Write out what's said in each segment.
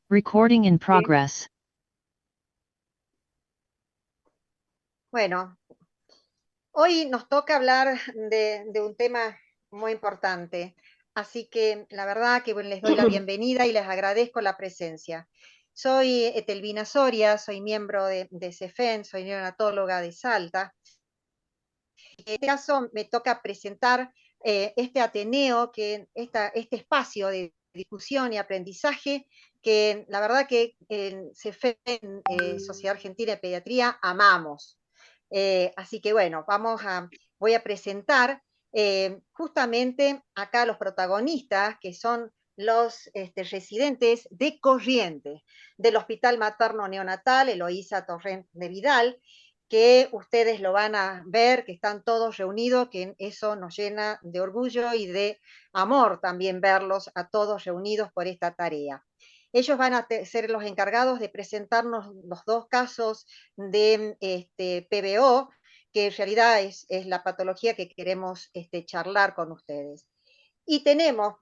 Recording in Sí. progress. Bueno, hoy nos toca hablar de un tema muy importante, así que la verdad que les doy la bienvenida y les agradezco la presencia. Soy Etelvina Soria, soy miembro de CEFEN, soy neonatóloga de Salta. En este caso me toca presentar este Ateneo, este espacio de discusión y aprendizaje que la verdad que en CEFEN, Sociedad Argentina de Pediatría, amamos. Así que bueno, voy a presentar justamente acá los protagonistas, que son los residentes de Corrientes, del Hospital Materno Neonatal Eloísa Torrent de Vidal, que ustedes lo van a ver, que están todos reunidos, que eso nos llena de orgullo y de amor también verlos a todos reunidos por esta tarea. Ellos van a ser los encargados de presentarnos los dos casos de PBO, que en realidad es la patología que queremos charlar con ustedes. Y tenemos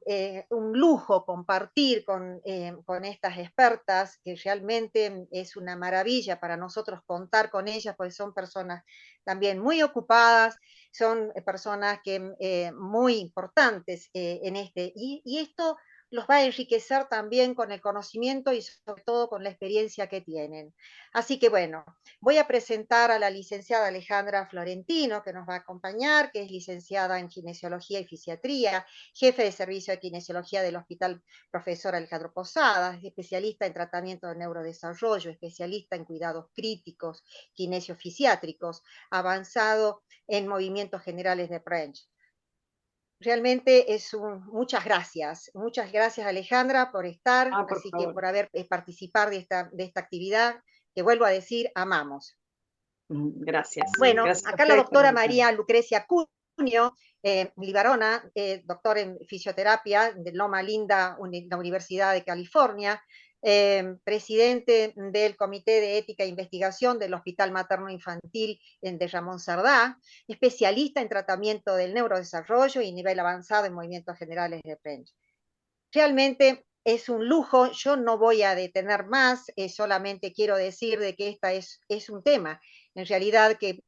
un lujo compartir con estas expertas, que realmente es una maravilla para nosotros contar con ellas, porque son personas también muy ocupadas, son personas muy importantes en y esto los va a enriquecer también con el conocimiento y sobre todo con la experiencia que tienen. Así que bueno, voy a presentar a la licenciada Alejandra Florentino, que nos va a acompañar, que es licenciada en Kinesiología y Fisiatría, jefe de servicio de kinesiología del Hospital Profesor Alejandro Posadas, especialista en tratamiento de neurodesarrollo, especialista en cuidados críticos, kinesiofisiátricos, avanzado en movimientos generales de French. Realmente muchas gracias Alejandra por estar, por así favor. que por haber participado de esta actividad, que vuelvo a decir, amamos. Gracias. Bueno, Gracias acá la por doctora invitarme. María Lucrecia Cunio, Libarona, doctor en fisioterapia de Loma Linda, la Universidad de California, presidente del Comité de Ética e Investigación del Hospital Materno Infantil de Ramón Sardá, especialista en tratamiento del neurodesarrollo y nivel avanzado en movimientos generales de French. Realmente es un lujo, yo no voy a detener más, solamente quiero decir de que esta es un tema, en realidad que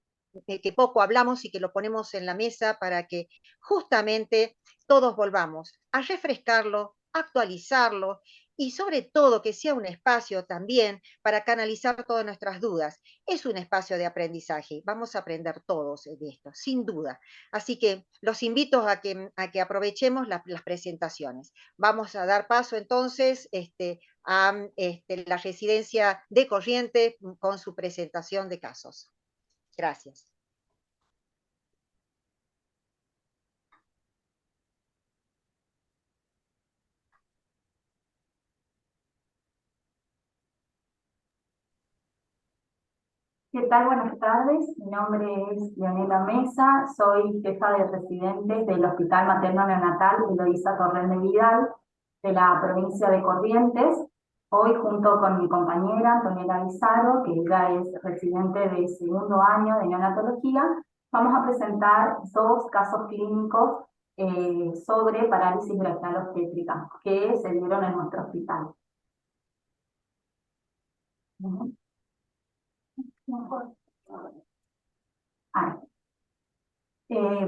poco hablamos y que lo ponemos en la mesa para que justamente todos volvamos a refrescarlo, actualizarlo y sobre todo que sea un espacio también para canalizar todas nuestras dudas. Es un espacio de aprendizaje, vamos a aprender todos de esto, sin duda. Así que los invito a que aprovechemos las presentaciones. Vamos a dar paso entonces a la residencia de Corrientes con su presentación de casos. Gracias. ¿Qué tal? Buenas tardes. Mi nombre es Leonela Mesa, soy jefa de residentes del Hospital Materno Neonatal Eloísa Torrent de Vidal, de la provincia de Corrientes. Hoy, junto con mi compañera Antonella Guisaro, que ella es residente de segundo año de neonatología, vamos a presentar dos casos clínicos sobre parálisis braquial obstétrica que se dieron en nuestro hospital.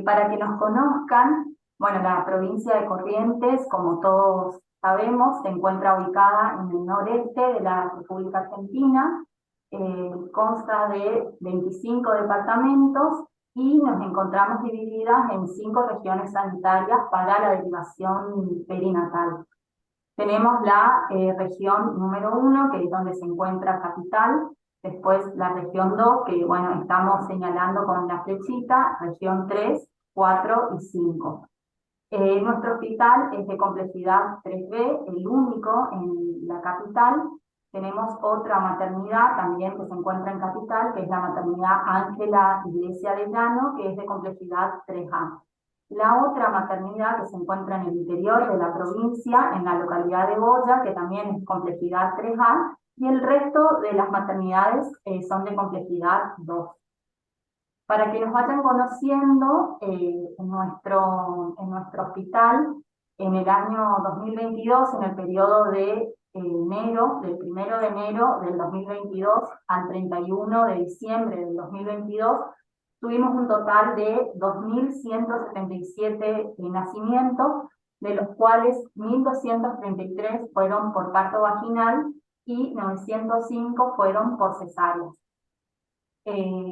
Para que nos conozcan, bueno, la provincia de Corrientes, como todos sabemos, se encuentra ubicada en el noreste de la República Argentina, consta de 25 departamentos y nos encontramos divididas en 5 regiones sanitarias para la derivación perinatal. Tenemos la región número 1, que es donde se encuentra Capital. Después la región 2, que bueno, estamos señalando con la flechita, región 3, 4 y 5. Nuestro hospital es de complejidad 3B, el único en la capital. Tenemos otra maternidad también que se encuentra en capital, que es la maternidad Ángela Iglesia de Llano, que es de complejidad 3A. La otra maternidad que se encuentra en el interior de la provincia, en la localidad de Boya, que también es complejidad 3A, y el resto de las maternidades son de complejidad 2. Para que nos vayan conociendo, en nuestro hospital, en el año 2022, en el periodo de del 1 de enero del 2022 al 31 de diciembre del 2022, tuvimos un total de 2.177 nacimientos, de los cuales 1.233 fueron por parto vaginal y 905 fueron por cesáreas.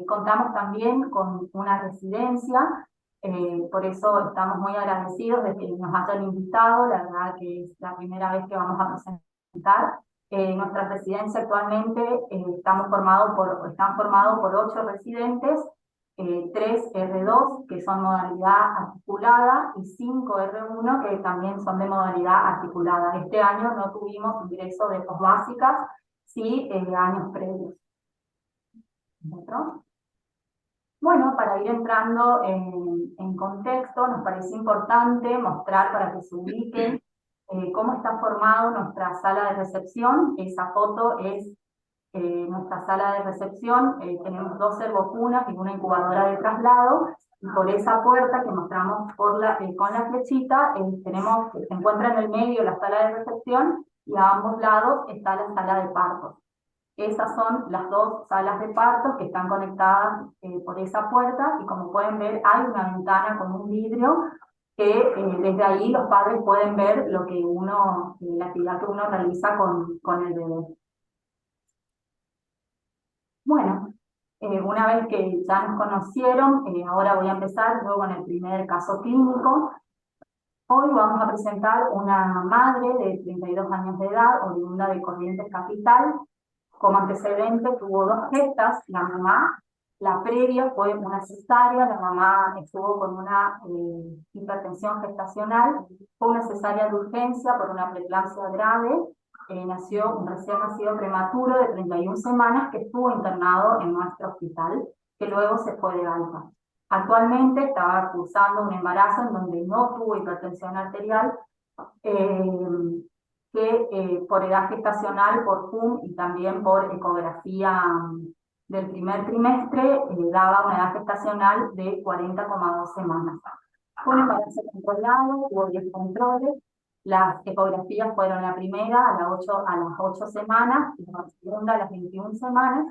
Contamos también con una residencia, por eso estamos muy agradecidos de que nos hayan invitado, la verdad que es la primera vez que vamos a presentar. Nuestra residencia actualmente están formados por 8 residentes, 3 R2 que son modalidad articulada y 5 R1 que también son de modalidad articulada. Este año no tuvimos ingreso de posbásicas, sí años previos. ¿Otro? Bueno, para ir entrando en contexto, nos parece importante mostrar para que se ubiquen cómo está formado nuestra sala de recepción. Esa foto es nuestra sala de recepción. Tenemos 2 servocunas y una incubadora de traslado. Y por esa puerta que mostramos con la flechita, se encuentra en el medio la sala de recepción y a ambos lados está la sala de partos. Esas son las 2 salas de partos que están conectadas por esa puerta, y como pueden ver hay una ventana con un vidrio que desde ahí los padres pueden ver la actividad que uno realiza con el bebé. Bueno, una vez que ya nos conocieron, ahora voy a empezar luego con el primer caso clínico. Hoy vamos a presentar una madre de 32 años de edad, oriunda de Corrientes Capital. Como antecedente tuvo 2 gestas, la mamá, la previa fue una cesárea, la mamá estuvo con una hipertensión gestacional, fue una cesárea de urgencia por una preeclampsia grave, nació un recién nacido prematuro de 31 semanas que estuvo internado en nuestro hospital, que luego se fue de alta. Actualmente estaba cursando un embarazo en donde no tuvo hipertensión arterial, que por edad gestacional, por PUM y también por ecografía del primer trimestre, daba una edad gestacional de 40,2 semanas. Fue un embarazo controlado, hubo 10 controles, las ecografías fueron la primera a las 8 semanas, la segunda a las 21 semanas,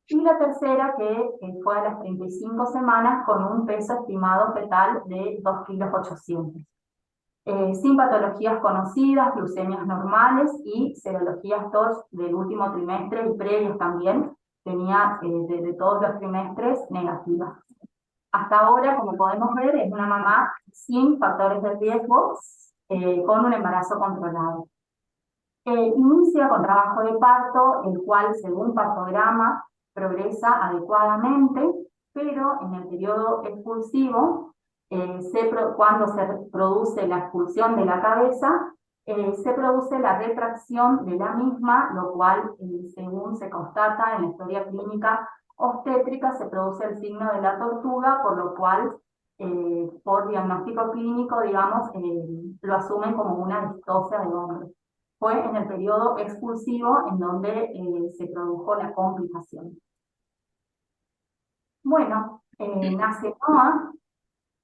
y la tercera que fue a las 35 semanas con un peso estimado fetal de 2,8 kilos. Sin patologías conocidas, glucemias normales y serologías TORCH del último trimestre y previos también, tenía de todos los trimestres negativas. Hasta ahora, como podemos ver, es una mamá sin factores de riesgo, con un embarazo controlado. Inicia con trabajo de parto, el cual, según partograma, progresa adecuadamente, pero en el periodo expulsivo, cuando se produce la expulsión de la cabeza, se produce la retracción de la misma, lo cual, según se constata en la historia clínica obstétrica, se produce el signo de la tortuga, por lo cual, por diagnóstico clínico, digamos, lo asumen como una distocia del hombre. Fue en el periodo expulsivo en donde se produjo la complicación. Bueno, nace Noah.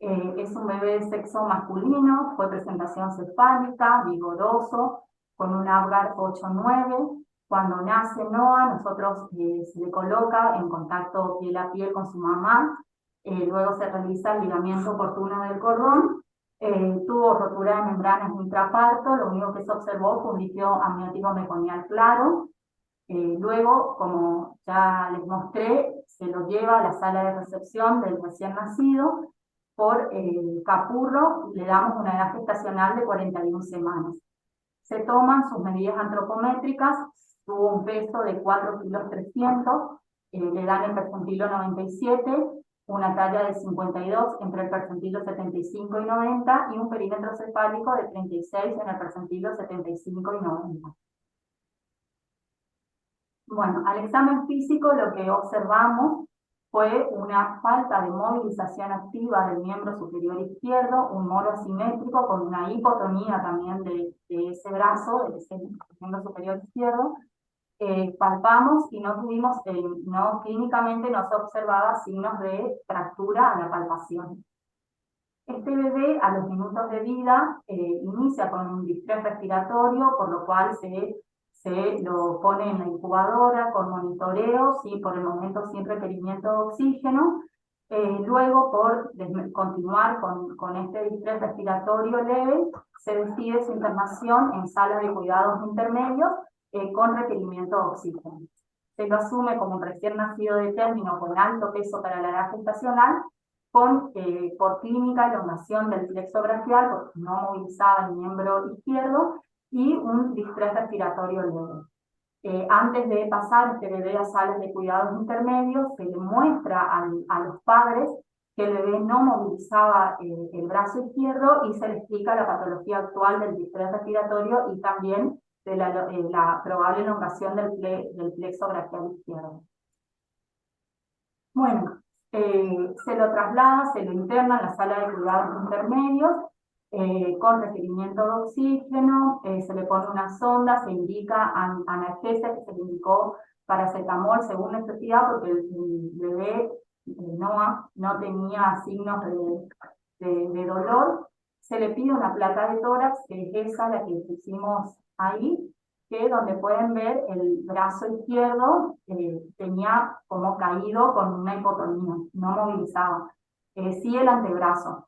Es un bebé de sexo masculino, fue presentación cefálica, vigoroso, con un Apgar 8-9. Cuando nace Noah, nosotros se le coloca en contacto piel a piel con su mamá, luego se realiza el ligamiento oportuno del cordón, tuvo rotura de membranas intraparto, lo único que se observó fue un líquido amniótico meconial claro. Luego, como ya les mostré, se lo lleva a la sala de recepción del recién nacido. Por capurro le damos una edad gestacional de 41 semanas. Se toman sus medidas antropométricas, tuvo un peso de 4,3 kilos, le dan el percentilo 97, una talla de 52 entre el percentilo 75 y 90 y un perímetro cefálico de 36 en el percentilo 75 y 90. Bueno, al examen físico lo que observamos fue una falta de movilización activa del miembro superior izquierdo, un moro asimétrico con una hipotonía también de ese brazo, de ese miembro superior izquierdo. Palpamos y no tuvimos, clínicamente no se observaba signos de fractura a la palpación. Este bebé a los minutos de vida inicia con un distrés respiratorio, por lo cual se se lo pone en la incubadora con monitoreo, ¿sí? Por el momento sin requerimiento de oxígeno. Luego, por continuar con este distrés respiratorio leve, se decide su internación en sala de cuidados intermedios con requerimiento de oxígeno. Se lo asume como un recién nacido de término con alto peso para la edad gestacional, por clínica elongación del plexo braquial, porque no movilizaba el miembro izquierdo, y un distrés respiratorio leve. Antes de pasar este bebé a salas de cuidados intermedios, se le muestra a los padres que el bebé no movilizaba el brazo izquierdo y se le explica la patología actual del distrés respiratorio y también de la probable elongación del plexo braquial izquierdo. Bueno, se lo traslada, se lo interna en la sala de cuidados intermedios, con requerimiento de oxígeno, se le pone una sonda, se indica analgesia, que se le indicó paracetamol según necesidad, porque el bebé Noah no tenía signos de dolor. Se le pide una placa de tórax, que es esa la que pusimos ahí, que donde pueden ver el brazo izquierdo tenía como caído con una hipotonía, no movilizaba. Sí el antebrazo.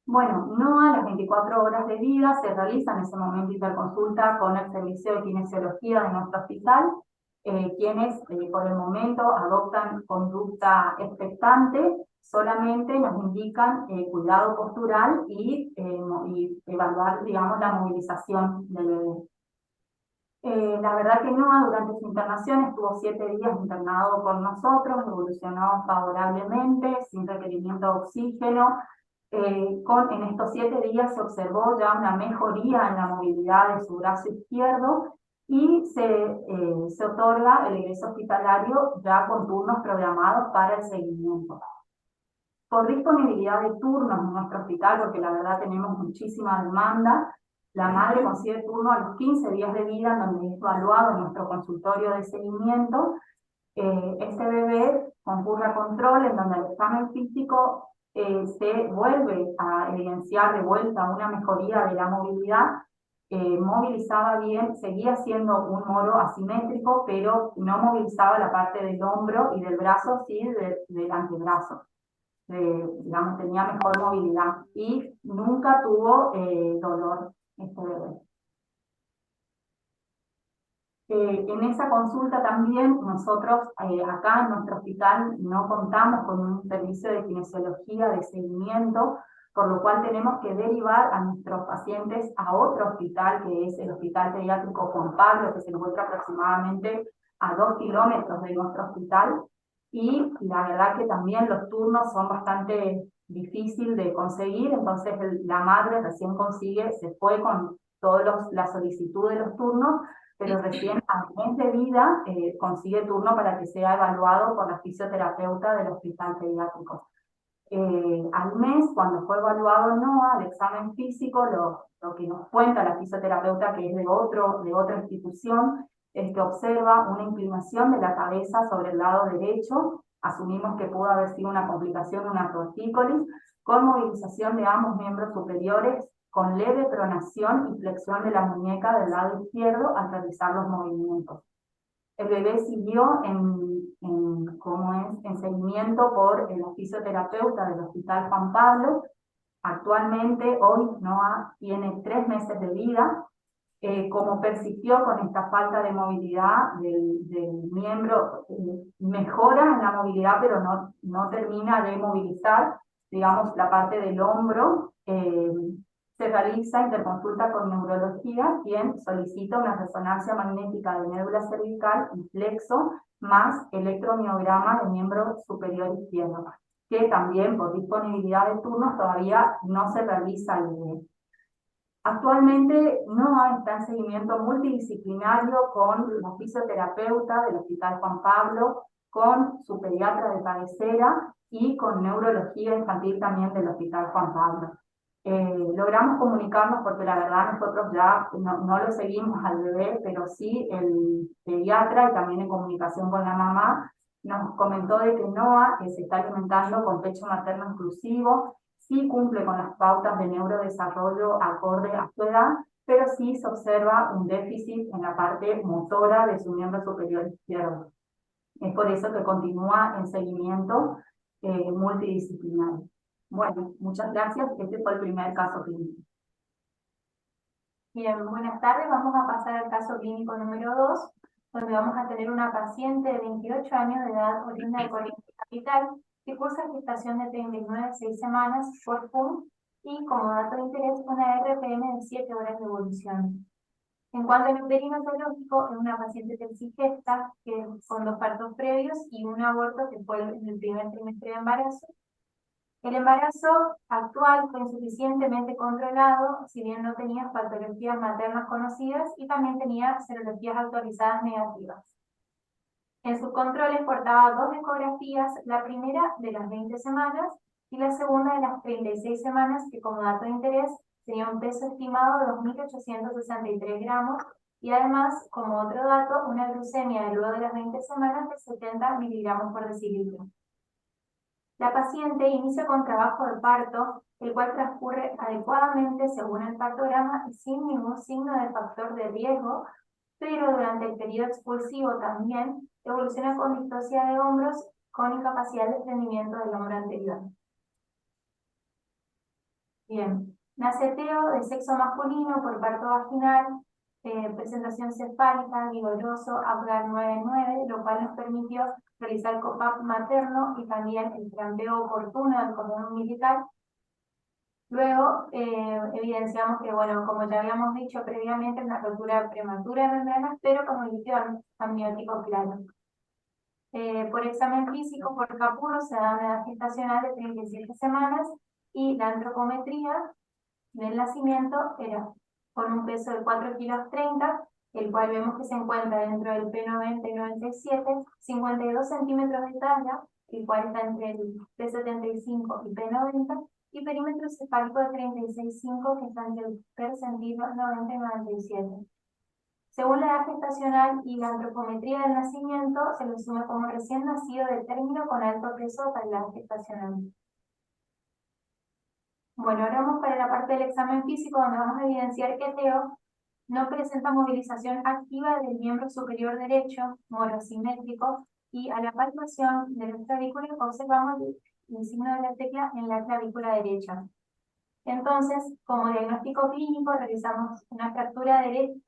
Bueno, no a las 24 horas de vida se realiza en ese momento interconsulta con el servicio de kinesiología de nuestro hospital, quienes por el momento adoptan conducta expectante, solamente nos indican cuidado postural y evaluar, digamos, la movilización del bebé. La verdad que Noah durante su internación estuvo 7 días internado con nosotros, evolucionó favorablemente, sin requerimiento de oxígeno. En estos 7 días se observó ya una mejoría en la movilidad de su brazo izquierdo y se otorga el egreso hospitalario ya con turnos programados para el seguimiento. Por disponibilidad de turnos en nuestro hospital, porque la verdad tenemos muchísima demanda, la madre consigue turno a los 15 días de vida, donde es evaluado en nuestro consultorio de seguimiento. Este bebé concurre a control, en donde el examen físico se vuelve a evidenciar de vuelta una mejoría de la movilidad. Movilizaba bien, seguía siendo un moro asimétrico, pero no movilizaba la parte del hombro y del brazo, sí del antebrazo. Digamos, tenía mejor movilidad y nunca tuvo dolor este bebé. En esa consulta también nosotros acá en nuestro hospital no contamos con un servicio de kinesiología de seguimiento, por lo cual tenemos que derivar a nuestros pacientes a otro hospital, que es el Hospital Pediátrico Juan Pablo, que se encuentra aproximadamente a 2 kilómetros de nuestro hospital, y la verdad que también los turnos son bastante difíciles de conseguir, entonces la madre recién se fue con toda la solicitud de los turnos, pero recién al mes de vida consigue turno para que sea evaluado por la fisioterapeuta del hospital pediátrico. Al mes, cuando fue evaluado Noah, el examen físico, lo que nos cuenta la fisioterapeuta, que es de otra institución, es que observa una inclinación de la cabeza sobre el lado derecho, asumimos que pudo haber sido una complicación de una tortícolis, con movilización de ambos miembros superiores, con leve pronación y flexión de la muñeca del lado izquierdo al realizar los movimientos. El bebé siguió en seguimiento por el fisioterapeuta del Hospital Juan Pablo. Actualmente, hoy Noah tiene 3 meses de vida. Como persistió con esta falta de movilidad del miembro, mejora en la movilidad, pero no termina de movilizar, digamos, la parte del hombro. Se realiza interconsulta con neurología, quien solicita una resonancia magnética de médula cervical y plexo, más electromiograma de miembro superior izquierdo, que también por disponibilidad de turnos todavía no se realiza el bebé. Actualmente Noah está en seguimiento multidisciplinario con la fisioterapeuta del Hospital Juan Pablo, con su pediatra de cabecera y con neurología infantil también del Hospital Juan Pablo. Logramos comunicarnos porque la verdad nosotros ya no lo seguimos al bebé, pero sí el pediatra y también en comunicación con la mamá nos comentó de que Noah se está alimentando con pecho materno exclusivo, sí cumple con las pautas de neurodesarrollo acorde a su edad, pero sí se observa un déficit en la parte motora de su miembro superior izquierdo. Es por eso que continúa en seguimiento multidisciplinario. Bueno, muchas gracias. Este fue el primer caso clínico. Bien, buenas tardes. Vamos a pasar al caso clínico número 2, donde vamos a tener una paciente de 28 años de edad, oriunda de Corrientes Capital, que cursa gestación de 39,6 semanas por FUM y, como dato de interés, una RPM de 7 horas de evolución. En cuanto al uterino biológico, es una paciente tercigesta, que con 2 partos previos y un aborto que fue en el primer trimestre de embarazo. El embarazo actual fue insuficientemente controlado, si bien no tenía patologías maternas conocidas y también tenía serologías actualizadas negativas. En sus controles portaba 2 ecografías, la primera de las 20 semanas y la segunda de las 36 semanas, que como dato de interés tenía un peso estimado de 2.863 gramos y además, como otro dato, una glucemia de luego de las 20 semanas de 70 miligramos por decilitro. La paciente inicia con trabajo de parto, el cual transcurre adecuadamente según el partograma y sin ningún signo de factor de riesgo, pero durante el periodo expulsivo también evoluciona con distocia de hombros con incapacidad de desprendimiento del hombro anterior. Bien, nace Teo de sexo masculino por parto vaginal, presentación cefálica, vigoroso, Apgar 9,9, lo cual nos permitió realizar COPAP materno y también el trampeo oportuno del cordón umbilical. Luego evidenciamos que, bueno, como ya habíamos dicho previamente, una rotura prematura de membranas, pero con un líquido amniótico claro. Por examen físico, por Capurro, se da una edad gestacional de 37 semanas y la antropometría del nacimiento era con un peso de 4,30 kilos, el cual vemos que se encuentra dentro del P90 y 97, 52 centímetros de talla, el cual está entre el P75 y P90, y perímetro cefálico de 36,5, que está entre el percentilo 90 y 97. Según la edad gestacional y la antropometría del nacimiento, se lo asume como recién nacido de término con alto peso para la edad gestacional. Bueno, ahora vamos para la parte del examen físico, donde vamos a evidenciar que Teo no presenta movilización activa del miembro superior derecho, morosimétrico, y a la palpación de la clavícula observamos el signo de la tecla en la clavícula derecha. Entonces, como diagnóstico clínico, realizamos una fractura de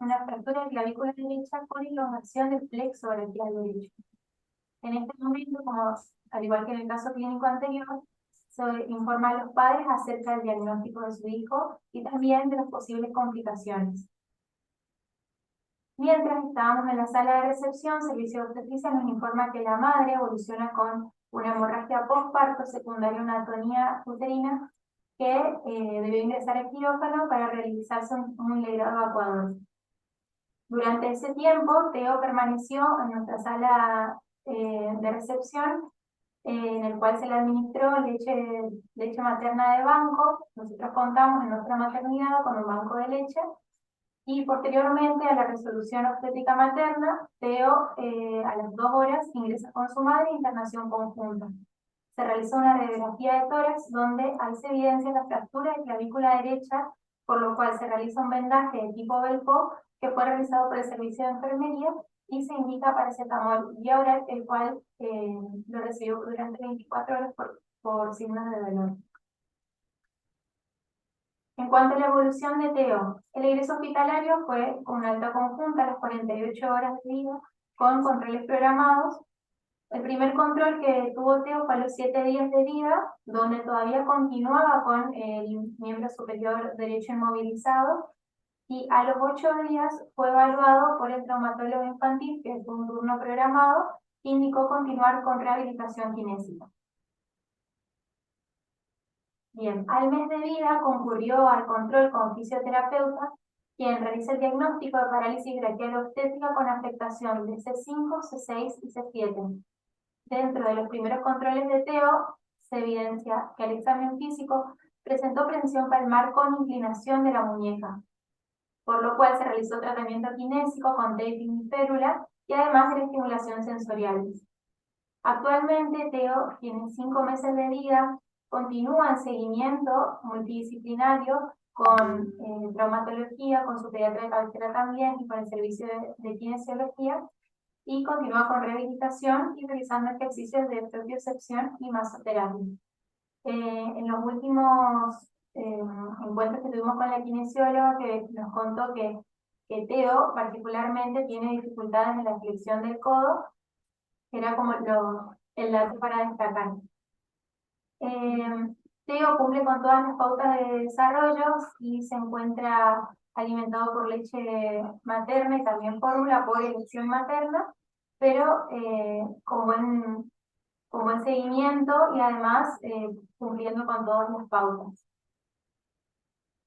clavícula derecha con elongación del plexo braquial derecho. En este momento, como al igual que en el caso clínico anterior, se informa a los padres acerca del diagnóstico de su hijo y también de las posibles complicaciones. Mientras estábamos en la sala de recepción, Servicio de Obstetricia nos informa que la madre evoluciona con una hemorragia postparto secundaria a una atonía uterina que debió ingresar al quirófano para realizarse un legrado evacuador. Durante ese tiempo, Teo permaneció en nuestra sala de recepción, en el cual se le administró leche materna de banco. Nosotros contamos en nuestra maternidad con un banco de leche. Y posteriormente a la resolución obstétrica materna, Teo a las 2 horas ingresa con su madre en internación conjunta. Se realizó una radiografía de tórax donde ahí se evidencia la fractura de clavícula derecha, por lo cual se realiza un vendaje de tipo Belpo que fue realizado por el servicio de enfermería y se indica paracetamol vía oral, el cual lo recibió durante 24 horas por signos de dolor. En cuanto a la evolución de Teo, el ingreso hospitalario fue con una alta conjunta a las 48 horas de vida, con controles programados. El primer control que tuvo Teo fue a los 7 días de vida, donde todavía continuaba con el miembro superior derecho inmovilizado, y a los 8 días fue evaluado por el traumatólogo infantil, que fue un turno programado, que indicó continuar con rehabilitación kinésica. Bien, al mes de vida concurrió al control con fisioterapeuta, quien realiza el diagnóstico de parálisis braquial obstétrica con afectación de C5, C6 y C7. Dentro de los primeros controles de Teo, se evidencia que al examen físico presentó prensión palmar con inclinación de la muñeca, por lo cual se realizó tratamiento kinésico con taping y férula y además de la estimulación sensorial. Actualmente Teo tiene 5 meses de vida, continúa en seguimiento multidisciplinario con traumatología, con su pediatra de cabecera también y con el servicio de kinesiología, y continúa con rehabilitación y realizando ejercicios de propiocepción y masoterapia. En los últimos encuentros que tuvimos con la kinesióloga, que nos contó que Teo particularmente tiene dificultades en la flexión del codo, que era como el dato para destacar. Teo cumple con todas las pautas de desarrollo y se encuentra alimentado por leche materna y también fórmula por elección materna, pero con buen seguimiento y además cumpliendo con todas las pautas.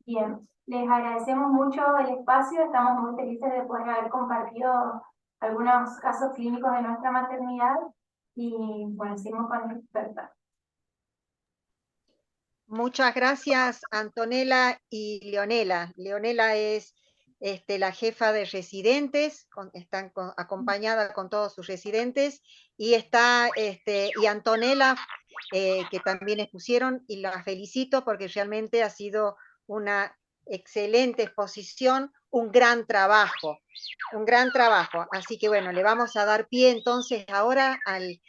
Bien, les agradecemos mucho el espacio, estamos muy felices de poder haber compartido algunos casos clínicos de nuestra maternidad y bueno, seguimos con la experta. Muchas gracias, Antonella y Leonela. Leonela es la jefa de residentes, están acompañada con todos sus residentes, y está y Antonella, que también expusieron, y la felicito porque realmente ha sido una excelente exposición, un gran trabajo, un gran trabajo. Así que bueno, le vamos a dar pie entonces ahora al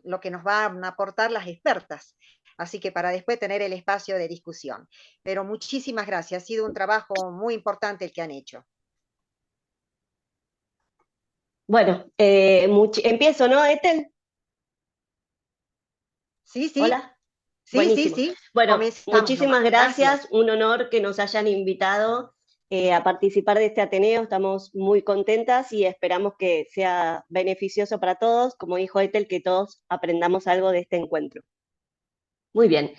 lo que nos van a aportar las expertas. Así que para después tener el espacio de discusión. Pero muchísimas gracias, ha sido un trabajo muy importante el que han hecho. Bueno, empiezo, ¿no, Ethel? Sí, sí. Hola. Sí, Buenísimo. sí, sí. Bueno, Comenzamos muchísimas nomás. gracias. Un honor que nos hayan invitado a participar de este Ateneo. Estamos muy contentas y esperamos que sea beneficioso para todos. Como dijo Ethel, que todos aprendamos algo de este encuentro. Muy bien.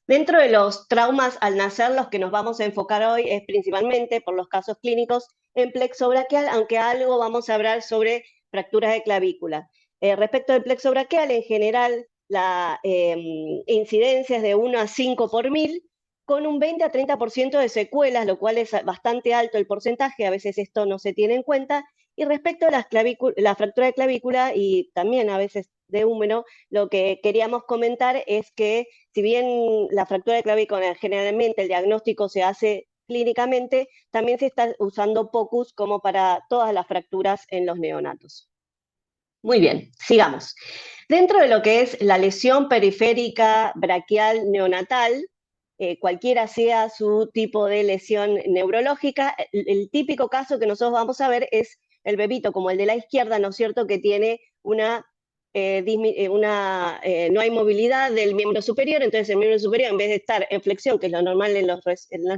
Dentro de los traumas al nacer, los que nos vamos a enfocar hoy es principalmente por los casos clínicos en plexo braquial, aunque algo vamos a hablar sobre fracturas de clavícula. Respecto del plexo braquial, en general, la incidencia es de 1 a 5 por 1000, con un 20 a 30% de secuelas, lo cual es bastante alto el porcentaje, a veces esto no se tiene en cuenta. Y respecto a la fractura de clavícula y también a veces de húmero, lo que queríamos comentar es que si bien la fractura de clavícula generalmente el diagnóstico se hace clínicamente, también se está usando POCUS como para todas las fracturas en los neonatos. Muy bien, sigamos. Dentro de lo que es la lesión periférica braquial neonatal, cualquiera sea su tipo de lesión neurológica, el típico caso que nosotros vamos a ver es el bebito, como el de la izquierda, ¿no es cierto?, que tiene no hay movilidad del miembro superior, entonces el miembro superior, en vez de estar en flexión, que es lo normal en los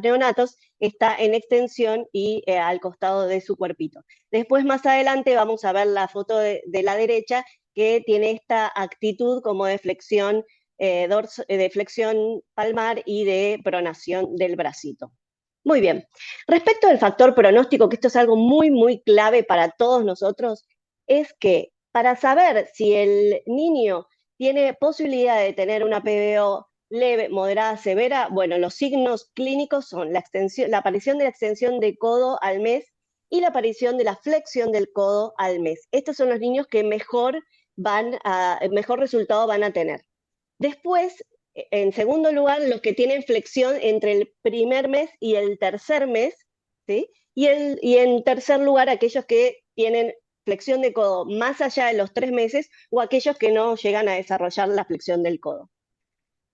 neonatos, está en extensión y al costado de su cuerpito. Después, más adelante, vamos a ver la foto de la derecha, que tiene esta actitud como de flexión, de flexión palmar y de pronación del bracito. Muy bien. Respecto al factor pronóstico, que esto es algo muy, muy clave para todos nosotros, es que para saber si el niño tiene posibilidad de tener una PBO leve, moderada, severa, bueno, los signos clínicos son la aparición de la extensión de codo al mes y la aparición de la flexión del codo al mes. Estos son los niños que mejor resultado van a tener. Después, en segundo lugar, los que tienen flexión entre el primer mes y el tercer mes, ¿sí? Y en tercer lugar, aquellos que tienen flexión de codo más allá de los 3 meses o aquellos que no llegan a desarrollar la flexión del codo.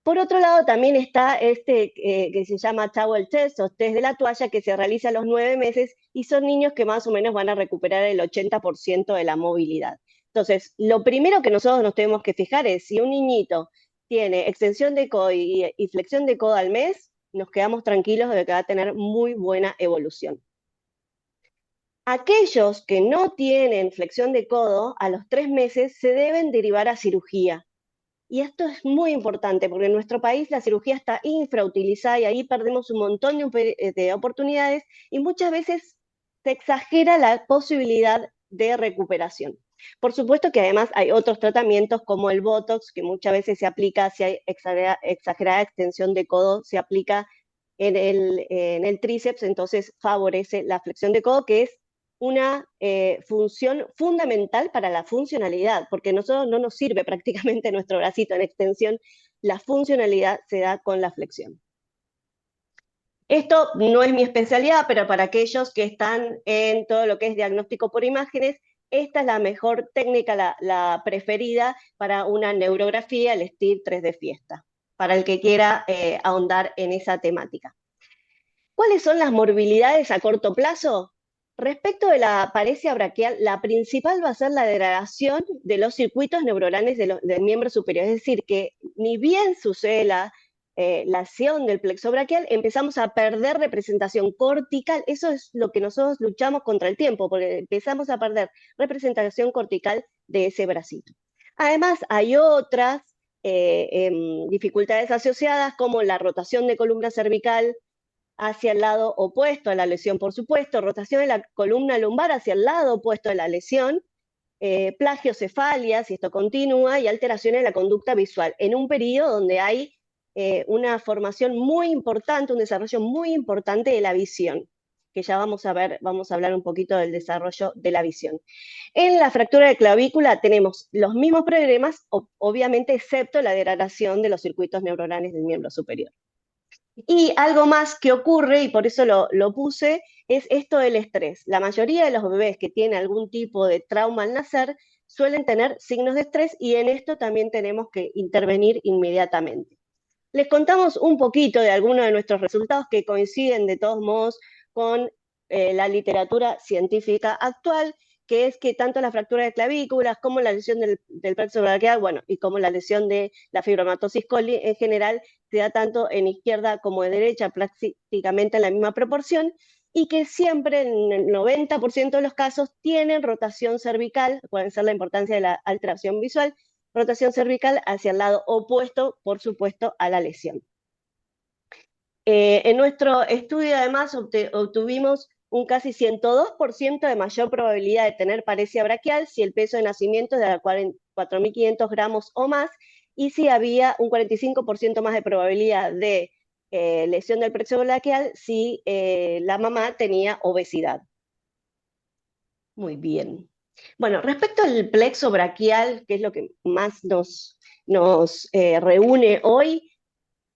Por otro lado, también está que se llama towel test o test de la toalla, que se realiza a los 9 meses y son niños que más o menos van a recuperar el 80% de la movilidad. Entonces, lo primero que nosotros nos tenemos que fijar es si un niñito tiene extensión de codo y flexión de codo al mes, nos quedamos tranquilos de que va a tener muy buena evolución. Aquellos que no tienen flexión de codo, a los 3 meses se deben derivar a cirugía. Y esto es muy importante porque en nuestro país la cirugía está infrautilizada y ahí perdemos un montón de oportunidades y muchas veces se exagera la posibilidad de recuperación. Por supuesto que además hay otros tratamientos como el Botox, que muchas veces se aplica, si hay exagerada extensión de codo, se aplica en el tríceps, entonces favorece la flexión de codo, que es una función fundamental para la funcionalidad, porque a nosotros no nos sirve prácticamente nuestro bracito en extensión, la funcionalidad se da con la flexión. Esto no es mi especialidad, pero para aquellos que están en todo lo que es diagnóstico por imágenes, esta es la mejor técnica, la preferida para una neurografía, el STIR 3D Fiesta, para el que quiera ahondar en esa temática. ¿Cuáles son las morbilidades a corto plazo? Respecto de la paresia braquial, la principal va a ser la degradación de los circuitos neuronales del miembro superior, es decir, que ni bien sucede la acción del plexo braquial, empezamos a perder representación cortical. Eso es lo que nosotros luchamos contra el tiempo, porque empezamos a perder representación cortical de ese bracito. Además, hay otras dificultades asociadas, como la rotación de columna cervical hacia el lado opuesto a la lesión, por supuesto, rotación de la columna lumbar hacia el lado opuesto de la lesión, plagiocefalia, si esto continúa, y alteraciones de la conducta visual, en un periodo donde hay una formación muy importante, un desarrollo muy importante de la visión, que ya vamos a hablar un poquito del desarrollo de la visión. En la fractura de clavícula tenemos los mismos problemas, obviamente, excepto la degradación de los circuitos neuronales del miembro superior. Y algo más que ocurre, y por eso lo puse, es esto del estrés. La mayoría de los bebés que tienen algún tipo de trauma al nacer suelen tener signos de estrés, y en esto también tenemos que intervenir inmediatamente. Les contamos un poquito de algunos de nuestros resultados que coinciden de todos modos con la literatura científica actual, que es que tanto la fractura de clavículas como la lesión del plexo braquial, bueno, y como la lesión de la fibromatosis coli en general, se da tanto en izquierda como de derecha, prácticamente en la misma proporción, y que siempre, en el 90% de los casos, tienen rotación cervical, pueden ser la importancia de la alteración visual, rotación cervical hacia el lado opuesto, por supuesto, a la lesión. En nuestro estudio, además, obtuvimos un casi 102% de mayor probabilidad de tener paresia braquial si el peso de nacimiento es de 4.500 gramos o más, y si había un 45% más de probabilidad de lesión del plexo braquial si la mamá tenía obesidad. Muy bien. Bueno, respecto al plexo braquial, que es lo que más nos reúne hoy,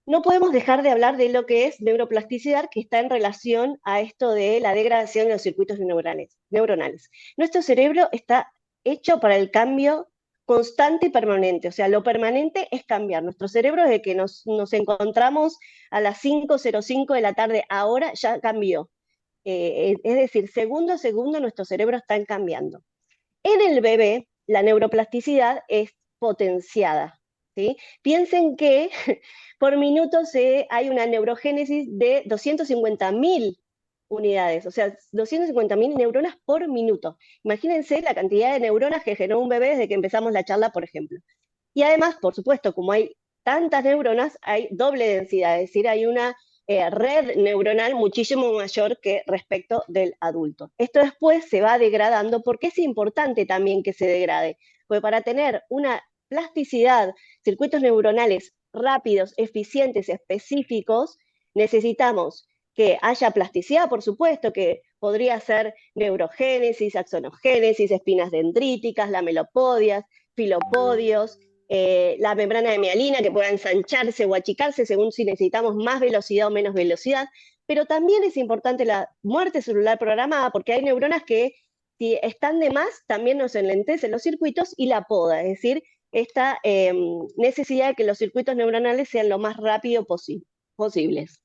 no podemos dejar de hablar de lo que es neuroplasticidad, que está en relación a esto de la degradación de los circuitos neuronales. Nuestro cerebro está hecho para el cambio constante y permanente, o sea, lo permanente es cambiar. Nuestro cerebro, desde que nos encontramos a las 5:05 de la tarde, ahora ya cambió. Es decir, segundo a segundo nuestros cerebros están cambiando. En el bebé, la neuroplasticidad es potenciada, ¿sí? Piensen que por minuto hay una neurogénesis de 250.000 unidades, o sea, 250.000 neuronas por minuto. Imagínense la cantidad de neuronas que generó un bebé desde que empezamos la charla, por ejemplo. Y además, por supuesto, como hay tantas neuronas, hay doble densidad, es decir, hay una red neuronal muchísimo mayor que respecto del adulto. Esto después se va degradando, porque es importante también que se degrade, porque para tener una plasticidad, circuitos neuronales rápidos, eficientes, específicos, necesitamos que haya plasticidad, por supuesto, que podría ser neurogénesis, axonogénesis, espinas dendríticas, lamelopodias, filopodios, la membrana de mielina que pueda ensancharse o achicarse según si necesitamos más velocidad o menos velocidad, pero también es importante la muerte celular programada, porque hay neuronas que si están de más también nos enlentecen los circuitos y la poda, es decir, esta necesidad de que los circuitos neuronales sean lo más rápido posibles.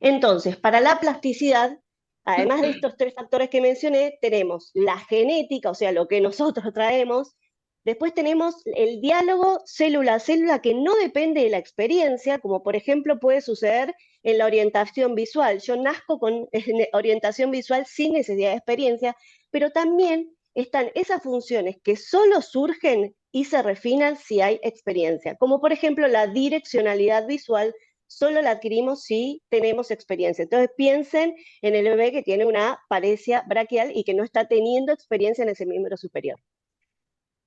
Entonces, para la plasticidad, además de estos tres factores que mencioné, tenemos la genética, o sea, lo que nosotros traemos. Después tenemos el diálogo célula a célula, que no depende de la experiencia, como por ejemplo puede suceder en la orientación visual. Yo nazco con orientación visual sin necesidad de experiencia, pero también están esas funciones que solo surgen y se refinan si hay experiencia, como por ejemplo la direccionalidad visual, solo la adquirimos si tenemos experiencia. Entonces piensen en el bebé que tiene una paresia braquial y que no está teniendo experiencia en ese miembro superior.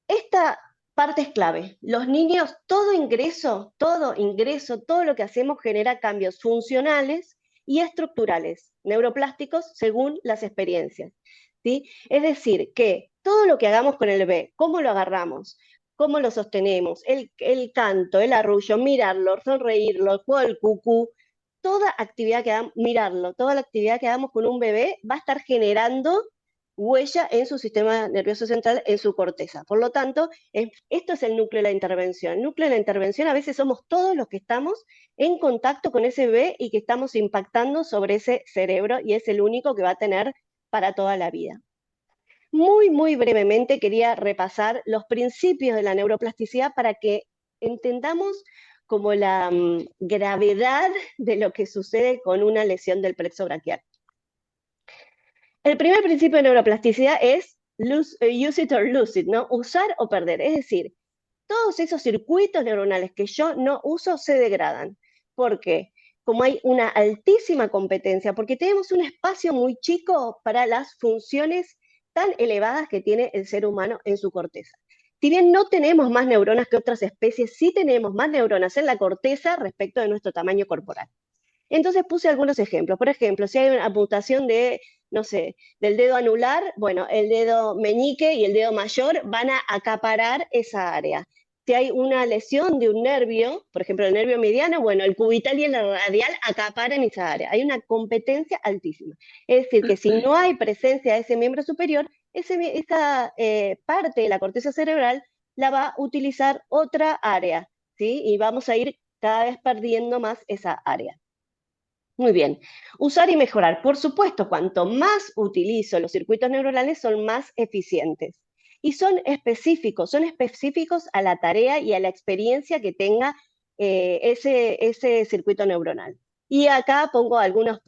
Esta parte es clave. Los niños, todo ingreso, todo lo que hacemos genera cambios funcionales y estructurales, neuroplásticos, según las experiencias, ¿sí? Es decir, que todo lo que hagamos con el bebé, cómo lo agarramos, cómo lo sostenemos, el canto, el arrullo, mirarlo, sonreírlo, el juego del cucú, toda actividad que hagamos, mirarlo, toda la actividad que hagamos con un bebé va a estar generando huella en su sistema nervioso central, en su corteza. Por lo tanto, esto es el núcleo de la intervención. El núcleo de la intervención a veces somos todos los que estamos en contacto con ese bebé y que estamos impactando sobre ese cerebro, y es el único que va a tener para toda la vida. Muy, muy brevemente quería repasar los principios de la neuroplasticidad para que entendamos como la gravedad de lo que sucede con una lesión del plexo braquial. El primer principio de neuroplasticidad es use it or lose it, ¿no? Usar o perder. Es decir, todos esos circuitos neuronales que yo no uso se degradan. ¿Por qué? Como hay una altísima competencia, porque tenemos un espacio muy chico para las funciones tan elevadas que tiene el ser humano en su corteza. Si bien no tenemos más neuronas que otras especies, sí tenemos más neuronas en la corteza respecto de nuestro tamaño corporal. Entonces puse algunos ejemplos. Por ejemplo, si hay una amputación de, no sé, del dedo anular, bueno, el dedo meñique y el dedo mayor van a acaparar esa área. Si hay una lesión de un nervio, por ejemplo, el nervio mediano, bueno, el cubital y el radial acaparan esa área. Hay una competencia altísima. Es decir, que si no hay presencia de ese miembro superior, esa parte de la corteza cerebral la va a utilizar otra área, ¿sí? Y vamos a ir cada vez perdiendo más esa área. Muy bien, usar y mejorar. Por supuesto, cuanto más utilizo los circuitos neuronales, son más eficientes. Y son específicos a la tarea y a la experiencia que tenga ese circuito neuronal. Y acá pongo algunos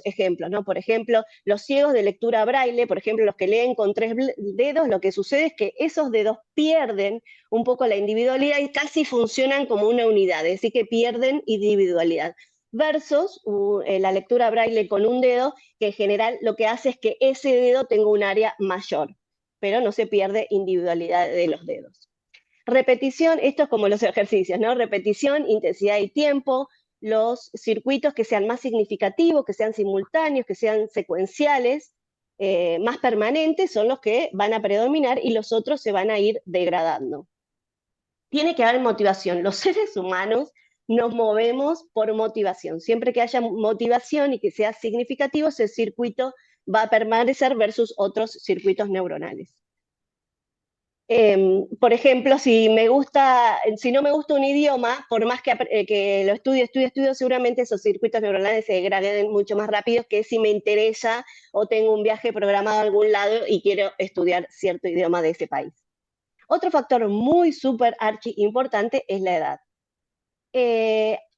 ejemplos, ¿no? Por ejemplo, los ciegos de lectura braille, por ejemplo, los que leen con 3 dedos, lo que sucede es que esos dedos pierden un poco la individualidad y casi funcionan como una unidad, es decir, que pierden individualidad. Versus la lectura braille con un dedo, que en general lo que hace es que ese dedo tenga un área mayor, pero no se pierde individualidad de los dedos. Repetición, esto es como los ejercicios, ¿no? Repetición, intensidad y tiempo, los circuitos que sean más significativos, que sean simultáneos, que sean secuenciales, más permanentes, son los que van a predominar y los otros se van a ir degradando. Tiene que haber motivación. Los seres humanos nos movemos por motivación. Siempre que haya motivación y que sea significativo, ese circuito va a permanecer versus otros circuitos neuronales. Por ejemplo, si no me gusta un idioma, por más que lo estudie, seguramente esos circuitos neuronales se degraden mucho más rápido que si me interesa o tengo un viaje programado a algún lado y quiero estudiar cierto idioma de ese país. Otro factor muy súper archi importante es la edad.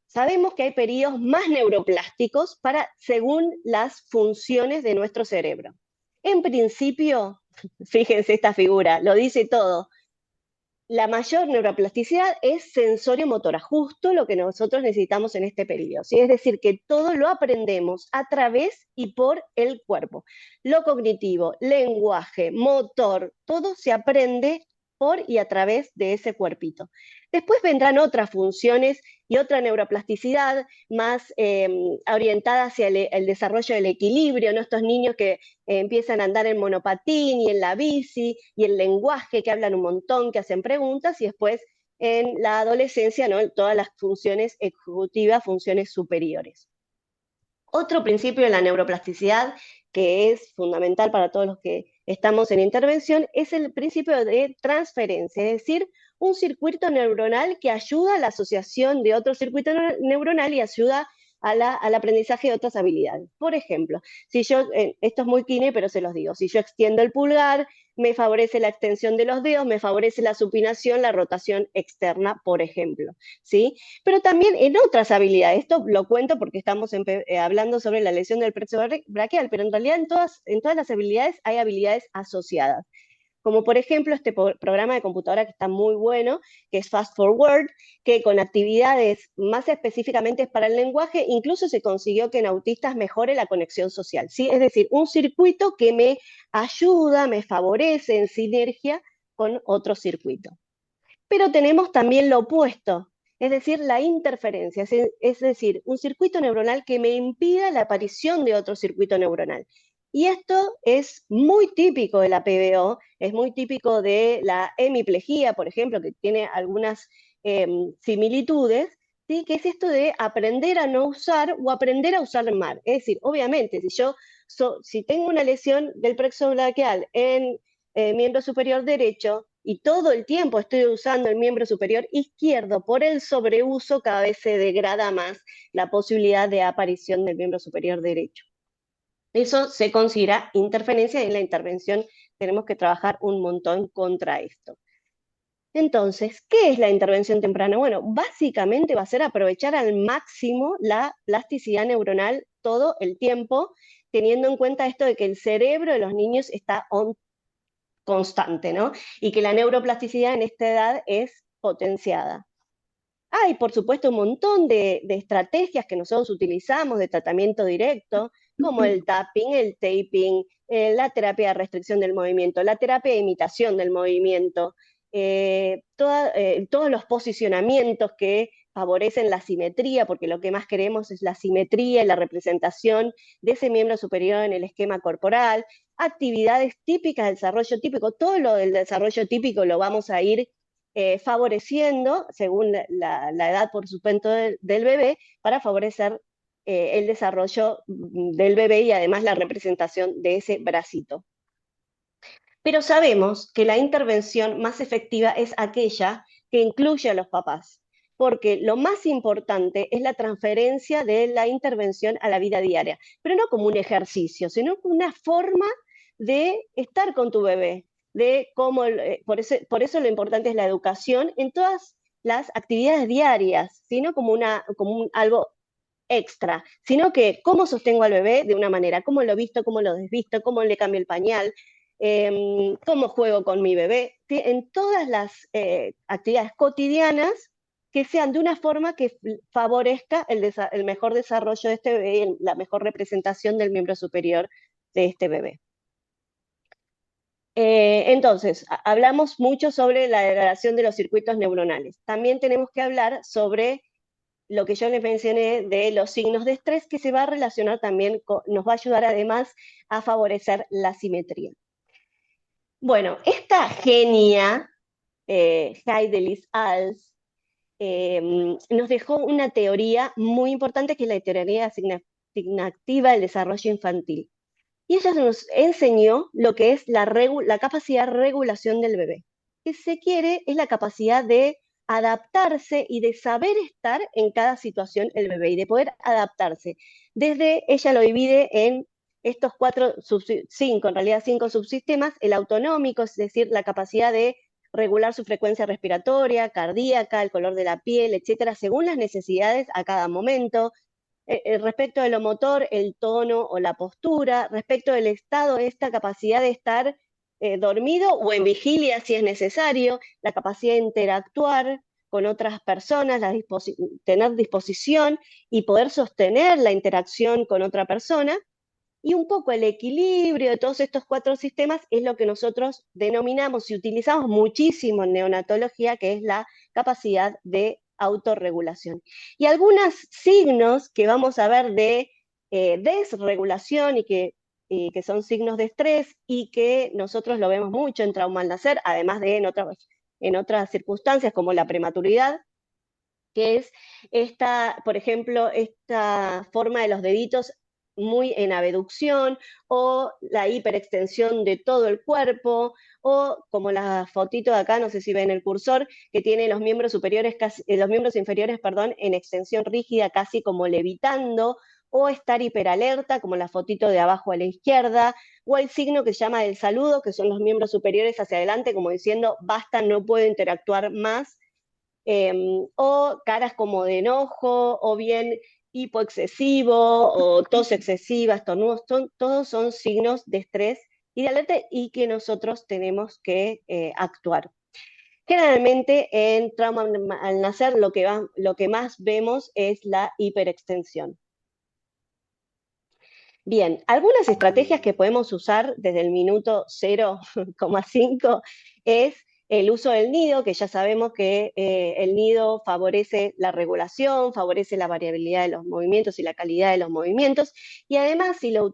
Sabemos que hay periodos más neuroplásticos según las funciones de nuestro cerebro. En principio, fíjense esta figura, lo dice todo. La mayor neuroplasticidad es sensorio-motora, justo lo que nosotros necesitamos en este periodo, ¿sí? Es decir, que todo lo aprendemos a través y por el cuerpo. Lo cognitivo, lenguaje, motor, todo se aprende por y a través de ese cuerpito. Después vendrán otras funciones y otra neuroplasticidad más orientada hacia el desarrollo del equilibrio, ¿no? Estos niños que empiezan a andar en monopatín y en la bici, y el lenguaje, que hablan un montón, que hacen preguntas, y después en la adolescencia, ¿no? Todas las funciones ejecutivas, funciones superiores. Otro principio de la neuroplasticidad que es fundamental para todos los que estamos en intervención es el principio de transferencia, es decir, un circuito neuronal que ayuda a la asociación de otro circuito neuronal y ayuda al aprendizaje de otras habilidades. Por ejemplo, si yo, esto es muy kine, pero se los digo, si yo extiendo el pulgar, me favorece la extensión de los dedos, me favorece la supinación, la rotación externa, por ejemplo, ¿sí? Pero también en otras habilidades, esto lo cuento porque estamos hablando sobre la lesión del plexo braquial, pero en realidad en todas las habilidades hay habilidades asociadas. Como por ejemplo este programa de computadora que está muy bueno, que es Fast Forward, que con actividades más específicamente para el lenguaje, incluso se consiguió que en autistas mejore la conexión social, ¿sí? Es decir, un circuito que me ayuda, me favorece en sinergia con otro circuito. Pero tenemos también lo opuesto, es decir, la interferencia, es decir, un circuito neuronal que me impida la aparición de otro circuito neuronal. Y esto es muy típico de la PBO, es muy típico de la hemiplegia, por ejemplo, que tiene algunas similitudes, ¿sí? Que es esto de aprender a no usar o aprender a usar mal. Es decir, obviamente, si tengo una lesión del plexo braquial en miembro superior derecho y todo el tiempo estoy usando el miembro superior izquierdo, por el sobreuso cada vez se degrada más la posibilidad de aparición del miembro superior derecho. Eso se considera interferencia y en la intervención tenemos que trabajar un montón contra esto. Entonces, ¿qué es la intervención temprana? Bueno, básicamente va a ser aprovechar al máximo la plasticidad neuronal todo el tiempo, teniendo en cuenta esto de que el cerebro de los niños está constante, ¿no? Y que la neuroplasticidad en esta edad es potenciada. Hay, por supuesto, un montón de estrategias que nosotros utilizamos de tratamiento directo, como el tapping, el taping, la terapia de restricción del movimiento, la terapia de imitación del movimiento, todos los posicionamientos que favorecen la simetría, porque lo que más queremos es la simetría y la representación de ese miembro superior en el esquema corporal, actividades típicas del desarrollo típico, todo lo del desarrollo típico lo vamos a ir favoreciendo, según la edad, por supuesto, del bebé, para favorecer el desarrollo del bebé y además la representación de ese bracito. Pero sabemos que la intervención más efectiva es aquella que incluye a los papás, porque lo más importante es la transferencia de la intervención a la vida diaria, pero no como un ejercicio, sino como una forma de estar con tu bebé, de cómo, por eso lo importante es la educación en todas las actividades diarias, sino como algo extra, sino que cómo sostengo al bebé de una manera, cómo lo visto, cómo lo desvisto, cómo le cambio el pañal, cómo juego con mi bebé, en todas las actividades cotidianas que sean de una forma que favorezca el mejor desarrollo de este bebé y la mejor representación del miembro superior de este bebé. Entonces, hablamos mucho sobre la degradación de los circuitos neuronales. También tenemos que hablar sobre lo que yo les mencioné de los signos de estrés, que se va a relacionar también, nos va a ayudar además a favorecer la simetría. Bueno, esta genia, Heidelis-Als, nos dejó una teoría muy importante que es la teoría asignativa del desarrollo infantil. Y ella nos enseñó lo que es la capacidad de regulación del bebé. Que se quiere es la capacidad de adaptarse y de saber estar en cada situación el bebé y de poder adaptarse. Ella lo divide en estos en realidad 5 subsistemas, el autonómico, es decir, la capacidad de regular su frecuencia respiratoria, cardíaca, el color de la piel, etcétera, según las necesidades a cada momento. Respecto de lo motor, el tono o la postura, respecto del estado, esta capacidad de estar dormido o en vigilia si es necesario, la capacidad de interactuar con otras personas, tener disposición y poder sostener la interacción con otra persona, y un poco el equilibrio de todos estos 4 sistemas es lo que nosotros denominamos y utilizamos muchísimo en neonatología, que es la capacidad de autorregulación. Y algunos signos que vamos a ver de desregulación y que son signos de estrés y que nosotros lo vemos mucho en trauma al nacer, además de en otras circunstancias como la prematuridad, que es por ejemplo, esta forma de los deditos muy en abducción, o la hiperextensión de todo el cuerpo, o como la fotito de acá, no sé si ven el cursor, que tiene los miembros inferiores, en extensión rígida, casi como levitando, o estar hiperalerta, como la fotito de abajo a la izquierda, o el signo que se llama el saludo, que son los miembros superiores hacia adelante, como diciendo, basta, no puedo interactuar más, o caras como de enojo, o bien hipoexcesivo, o tos excesiva, estornudos, todos son signos de estrés y de alerta y que nosotros tenemos que actuar. Generalmente en trauma al nacer lo que más vemos es la hiperextensión. Bien, algunas estrategias que podemos usar desde el minuto 0,5 es el uso del nido, que ya sabemos que el nido favorece la regulación, favorece la variabilidad de los movimientos y la calidad de los movimientos, y además si lo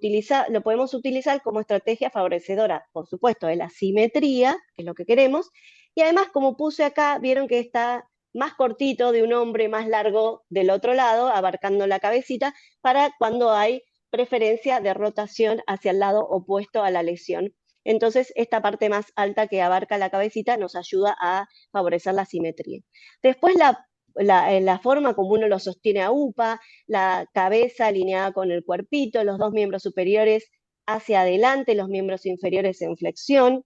podemos utilizar como estrategia favorecedora, por supuesto, de la simetría, que es lo que queremos, y además como puse acá, vieron que está más cortito de un hombre, más largo del otro lado, abarcando la cabecita, para cuando hay preferencia de rotación hacia el lado opuesto a la lesión. Entonces, esta parte más alta que abarca la cabecita nos ayuda a favorecer la simetría. Después, la forma como uno lo sostiene a UPA, la cabeza alineada con el cuerpito, los dos miembros superiores hacia adelante, los miembros inferiores en flexión.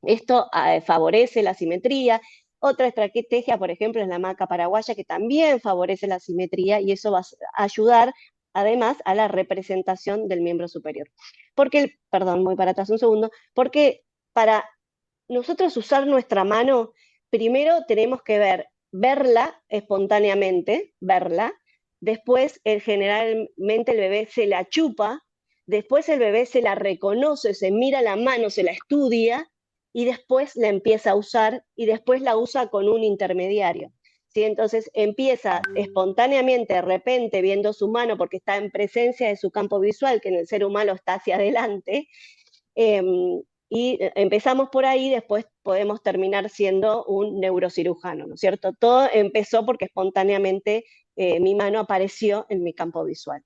Esto favorece la simetría. Otra estrategia, por ejemplo, es la hamaca paraguaya, que también favorece la simetría y eso va a ayudar además a la representación del miembro superior. Perdón, voy para atrás un segundo, porque para nosotros usar nuestra mano, primero tenemos que verla espontáneamente, verla, después generalmente el bebé se la chupa, después el bebé se la reconoce, se mira la mano, se la estudia, y después la empieza a usar, y después la usa con un intermediario. ¿Sí? Entonces empieza espontáneamente, de repente, viendo su mano, porque está en presencia de su campo visual, que en el ser humano está hacia adelante, y empezamos por ahí, después podemos terminar siendo un neurocirujano, ¿no es cierto? Todo empezó porque espontáneamente mi mano apareció en mi campo visual.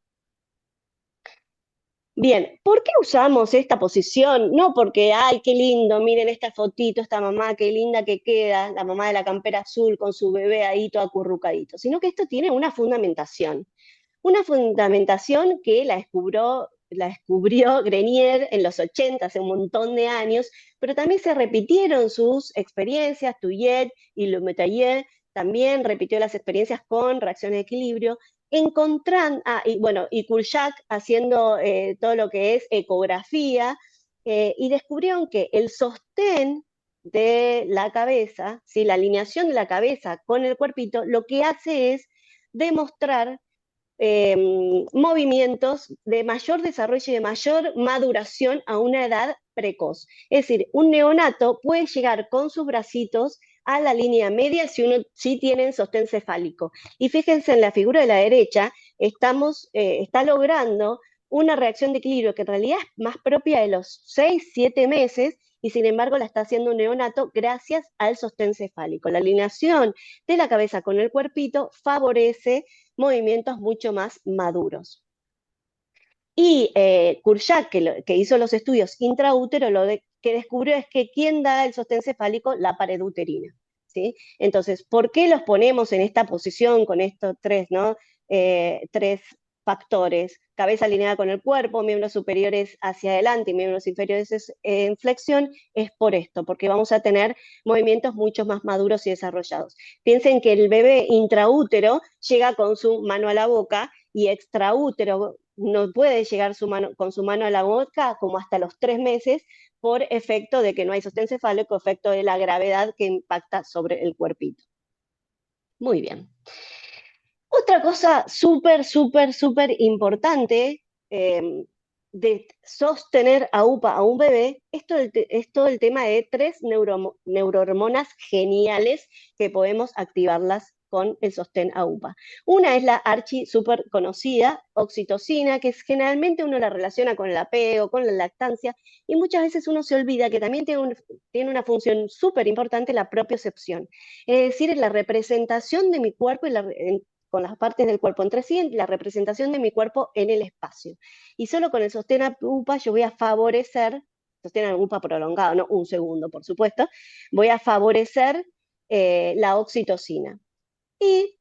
Bien, ¿por qué usamos esta posición? No porque, ay, qué lindo, miren esta fotito, esta mamá, qué linda que queda, la mamá de la campera azul con su bebé ahí todo acurrucadito, sino que esto tiene una fundamentación que la descubrió Grenier en los 80, hace un montón de años, pero también se repitieron sus experiencias, Touillet y Le Métayer también repitió las experiencias con reacciones de equilibrio, y Kurczak haciendo todo lo que es ecografía, y descubrieron que el sostén de la cabeza, ¿sí? La alineación de la cabeza con el cuerpito, lo que hace es demostrar movimientos de mayor desarrollo y de mayor maduración a una edad precoz. Es decir, un neonato puede llegar con sus bracitos a la línea media si tienen sostén cefálico. Y fíjense en la figura de la derecha, está logrando una reacción de equilibrio que en realidad es más propia de los 6, 7 meses, y sin embargo la está haciendo un neonato gracias al sostén cefálico. La alineación de la cabeza con el cuerpito favorece movimientos mucho más maduros. Y Kurczak, que hizo los estudios intraútero, que descubrió es que ¿quién da el sostén cefálico? La pared uterina. ¿Sí? Entonces, ¿por qué los ponemos en esta posición con estos tres factores? Cabeza alineada con el cuerpo, miembros superiores hacia adelante y miembros inferiores en flexión, es por esto, porque vamos a tener movimientos mucho más maduros y desarrollados. Piensen que el bebé intraútero llega con su mano a la boca y extraútero no puede llegar con su mano a la boca como hasta los 3 meses por efecto de que no hay sostén cefálico, efecto de la gravedad que impacta sobre el cuerpito. Muy bien. Otra cosa súper importante de sostener a UPA a un bebé es todo el tema de 3 neurohormonas geniales que podemos activarlas con el sostén a UPA. Una es la súper conocida, oxitocina, que generalmente uno la relaciona con el apego, con la lactancia, y muchas veces uno se olvida que también tiene una función súper importante, la propiocepción. Es decir, la representación de mi cuerpo con las partes del cuerpo entre sí, la representación de mi cuerpo en el espacio. Y solo con el sostén a UPA yo voy a favorecer, sostén a UPA prolongado, no un segundo, por supuesto, voy a favorecer la oxitocina. Y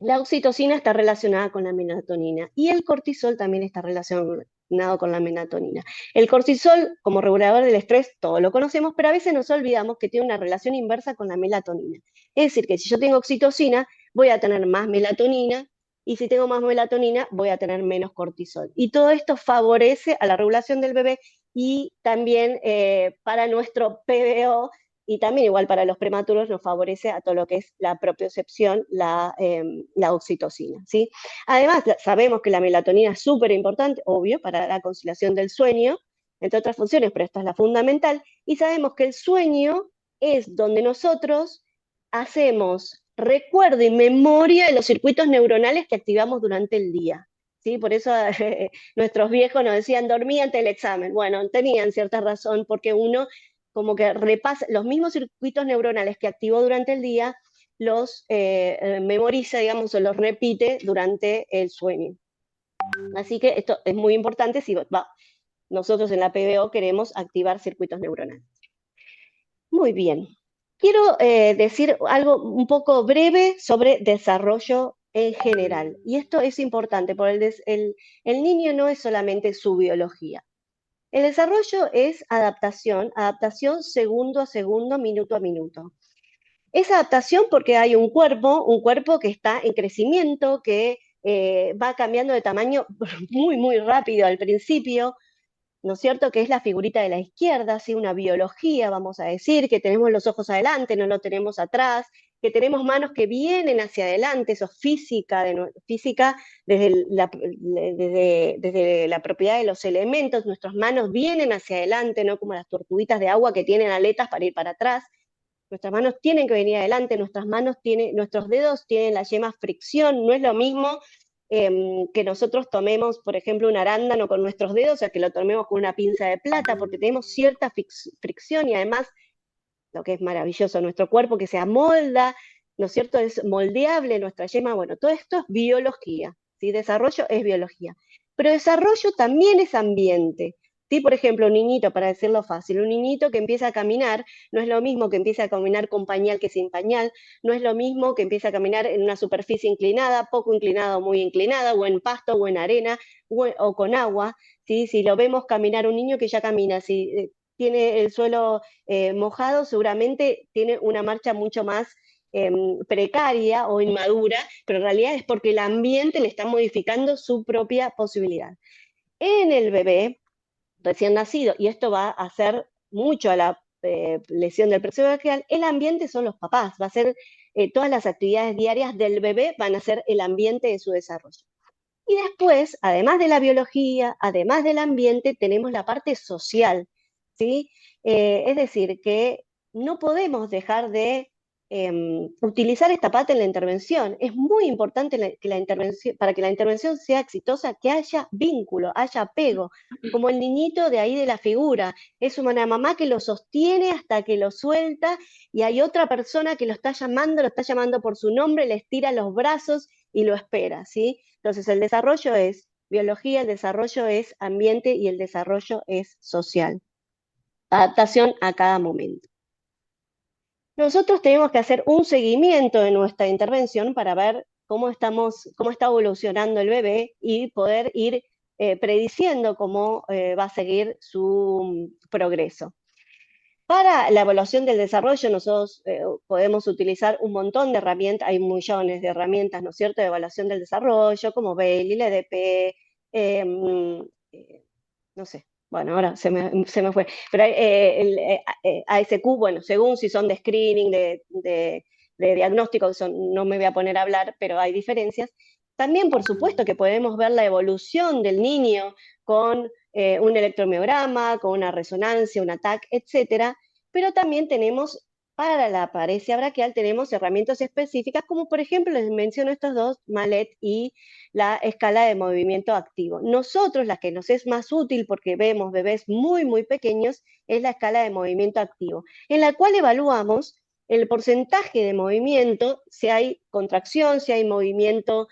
la oxitocina está relacionada con la melatonina y el cortisol también está relacionado con la melatonina. El cortisol, como regulador del estrés, todos lo conocemos, pero a veces nos olvidamos que tiene una relación inversa con la melatonina. Es decir, que si yo tengo oxitocina, voy a tener más melatonina, y si tengo más melatonina, voy a tener menos cortisol. Y todo esto favorece a la regulación del bebé y también para nuestro PBO, y también igual para los prematuros nos favorece a todo lo que es la propiocepción, la oxitocina, ¿sí? Además, sabemos que la melatonina es súper importante, obvio, para la conciliación del sueño, entre otras funciones, pero esta es la fundamental, y sabemos que el sueño es donde nosotros hacemos recuerdo y memoria de los circuitos neuronales que activamos durante el día. ¿Sí? Por eso nuestros viejos nos decían, dormí ante el examen. Bueno, tenían cierta razón, porque uno como que repasa los mismos circuitos neuronales que activó durante el día, los memoriza, digamos, o los repite durante el sueño. Así que esto es muy importante si nosotros en la PBO queremos activar circuitos neuronales. Muy bien. Quiero decir algo un poco breve sobre desarrollo en general. Y esto es importante, porque el niño no es solamente su biología. El desarrollo es adaptación segundo a segundo, minuto a minuto. Es adaptación porque hay un cuerpo que está en crecimiento, que va cambiando de tamaño muy, muy rápido al principio, ¿no es cierto? Que es la figurita de la izquierda, ¿sí? Una biología, vamos a decir, que tenemos los ojos adelante, no lo tenemos atrás, que tenemos manos que vienen hacia adelante, eso es física desde la propiedad de los elementos, nuestras manos vienen hacia adelante, no como las tortuguitas de agua que tienen aletas para ir para atrás. Nuestras manos tienen que venir adelante, nuestros dedos tienen la yema fricción, no es lo mismo que nosotros tomemos, por ejemplo, un arándano con nuestros dedos, a que lo tomemos con una pinza de plata, porque tenemos cierta fricción y además, lo que es maravilloso, nuestro cuerpo que se amolda, ¿no es cierto? Es moldeable nuestra yema, bueno, todo esto es biología, ¿sí? Desarrollo es biología, pero desarrollo también es ambiente. ¿Sí? Por ejemplo, un niñito, para decirlo fácil, un niñito que empieza a caminar, no es lo mismo que empieza a caminar con pañal que sin pañal, no es lo mismo que empieza a caminar en una superficie inclinada, poco inclinada o muy inclinada, o en pasto o en arena, o con agua, ¿sí? Si lo vemos caminar un niño que ya camina, si tiene el suelo mojado, seguramente tiene una marcha mucho más precaria o inmadura, pero en realidad es porque el ambiente le está modificando su propia posibilidad. En el bebé recién nacido, y esto va a hacer mucho a la lesión del plexo braquial, el ambiente son los papás, va a ser todas las actividades diarias del bebé van a ser el ambiente de su desarrollo. Y después, además de la biología, además del ambiente, tenemos la parte social, ¿sí? Es decir, que no podemos dejar de utilizar esta parte en la intervención. Es muy importante que la intervención, para que la intervención sea exitosa, que haya vínculo, haya apego, como el niñito de ahí de la figura. Es una mamá que lo sostiene hasta que lo suelta y hay otra persona que lo está llamando por su nombre, le estira los brazos y lo espera, ¿sí? Entonces, el desarrollo es biología, el desarrollo es ambiente y el desarrollo es social. Adaptación a cada momento. Nosotros tenemos que hacer un seguimiento de nuestra intervención para ver cómo está evolucionando el bebé y poder ir prediciendo cómo va a seguir su progreso. Para la evaluación del desarrollo, nosotros podemos utilizar un montón de herramientas, hay millones de herramientas, ¿no es cierto?, de evaluación del desarrollo, como Bailey, el EDP, no sé, bueno, ahora se me fue, pero el ASQ, bueno, según si son de screening, de diagnóstico, no me voy a poner a hablar, pero hay diferencias. También, por supuesto, que podemos ver la evolución del niño con un electromiograma, con una resonancia, un ATAC, etcétera, pero también tenemos, para la paresia braquial, tenemos herramientas específicas, como por ejemplo, les menciono estos dos, MALET y la escala de movimiento activo. Nosotros, la que nos es más útil, porque vemos bebés muy, muy pequeños, es la escala de movimiento activo, en la cual evaluamos el porcentaje de movimiento, si hay contracción, si hay movimiento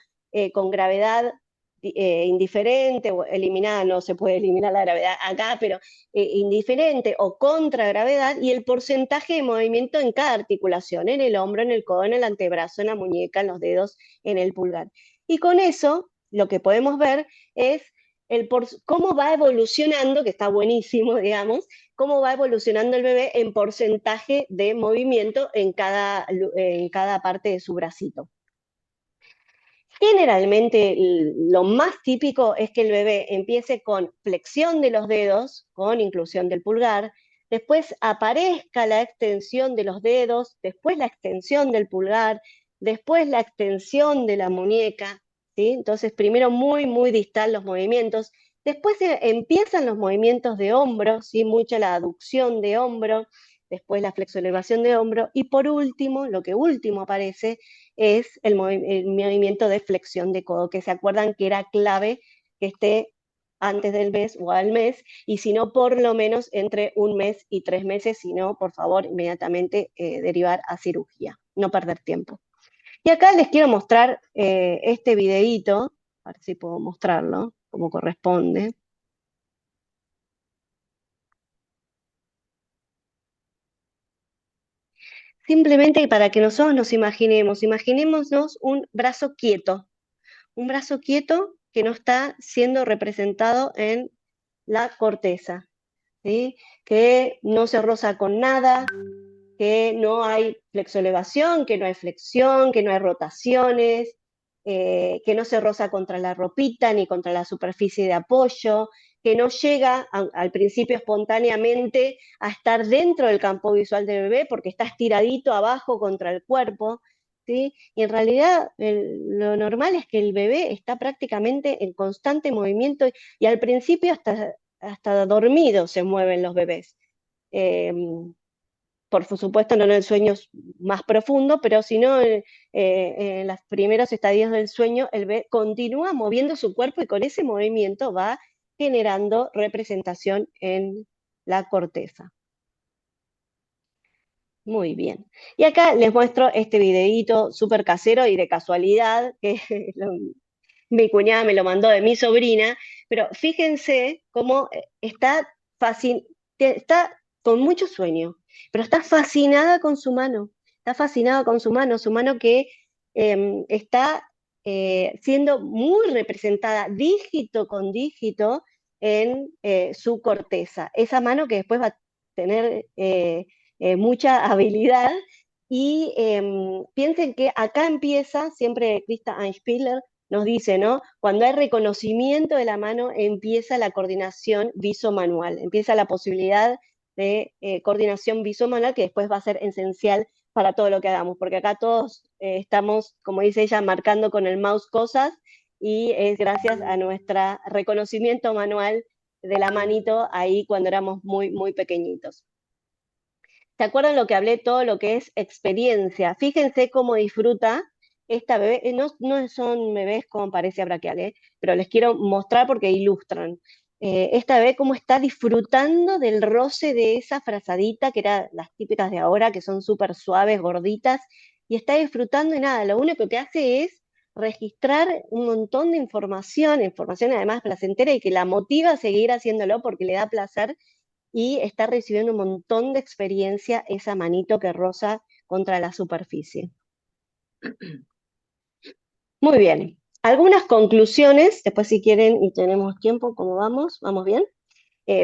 con gravedad indiferente o eliminada, no se puede eliminar la gravedad acá, pero indiferente o contragravedad, y el porcentaje de movimiento en cada articulación, en el hombro, en el codo, en el antebrazo, en la muñeca, en los dedos, en el pulgar. Y con eso, lo que podemos ver es cómo va evolucionando, que está buenísimo, digamos, cómo va evolucionando el bebé en porcentaje de movimiento en cada parte de su bracito. Generalmente lo más típico es que el bebé empiece con flexión de los dedos, con inclusión del pulgar, después aparezca la extensión de los dedos, después la extensión del pulgar, después la extensión de la muñeca, ¿sí? Entonces primero muy, muy distal los movimientos, después empiezan los movimientos de hombro, ¿sí? Mucha la aducción de hombro, después la flexoelevación de hombro, y por último, lo que último aparece es el movimiento de flexión de codo, que se acuerdan que era clave que esté antes del mes o al mes, y si no, por lo menos entre 1 mes y 3 meses, si no, por favor, inmediatamente derivar a cirugía. no perder tiempo. Y acá les quiero mostrar este videíto, a ver si puedo mostrarlo como corresponde. Simplemente para que nosotros nos imaginémonos un brazo quieto que no está siendo representado en la corteza, ¿sí? Que no se roza con nada, que no hay flexoelevación, que no hay flexión, que no hay rotaciones, que no se roza contra la ropita ni contra la superficie de apoyo, que no llega al principio espontáneamente a estar dentro del campo visual del bebé porque está estiradito abajo contra el cuerpo, ¿sí? Y en realidad lo normal es que el bebé está prácticamente en constante movimiento y al principio hasta dormido se mueven los bebés. Por supuesto no en el sueño más profundo, pero si no, en los primeros estadios del sueño, el bebé continúa moviendo su cuerpo y con ese movimiento va generando representación en la corteza. Muy bien. Y acá les muestro este videíto súper casero y de casualidad, que mi cuñada me lo mandó de mi sobrina, pero fíjense cómo está con mucho sueño, pero está fascinada con su mano, su mano que está siendo muy representada dígito con dígito en su corteza. Esa mano que después va a tener mucha habilidad y piensen que acá empieza, siempre Christa Einspieler nos dice, ¿no? Cuando hay reconocimiento de la mano, empieza la coordinación visomanual, empieza la posibilidad de coordinación visomanual que después va a ser esencial para todo lo que hagamos, porque acá todos estamos, como dice ella, marcando con el mouse cosas y es gracias a nuestro reconocimiento manual de la manito ahí cuando éramos muy, muy pequeñitos. ¿Se acuerdan lo que hablé? Todo lo que es experiencia. Fíjense cómo disfruta esta bebé. No son bebés como parece braquial, pero les quiero mostrar porque ilustran. Esta bebé cómo está disfrutando del roce de esa frazadita, que eran las típicas de ahora, que son súper suaves, gorditas, y está disfrutando y nada, lo único que hace es registrar un montón de información además placentera y que la motiva a seguir haciéndolo porque le da placer y está recibiendo un montón de experiencia esa manito que roza contra la superficie. Muy bien. Algunas conclusiones, después si quieren y tenemos tiempo, ¿cómo vamos? ¿Vamos bien?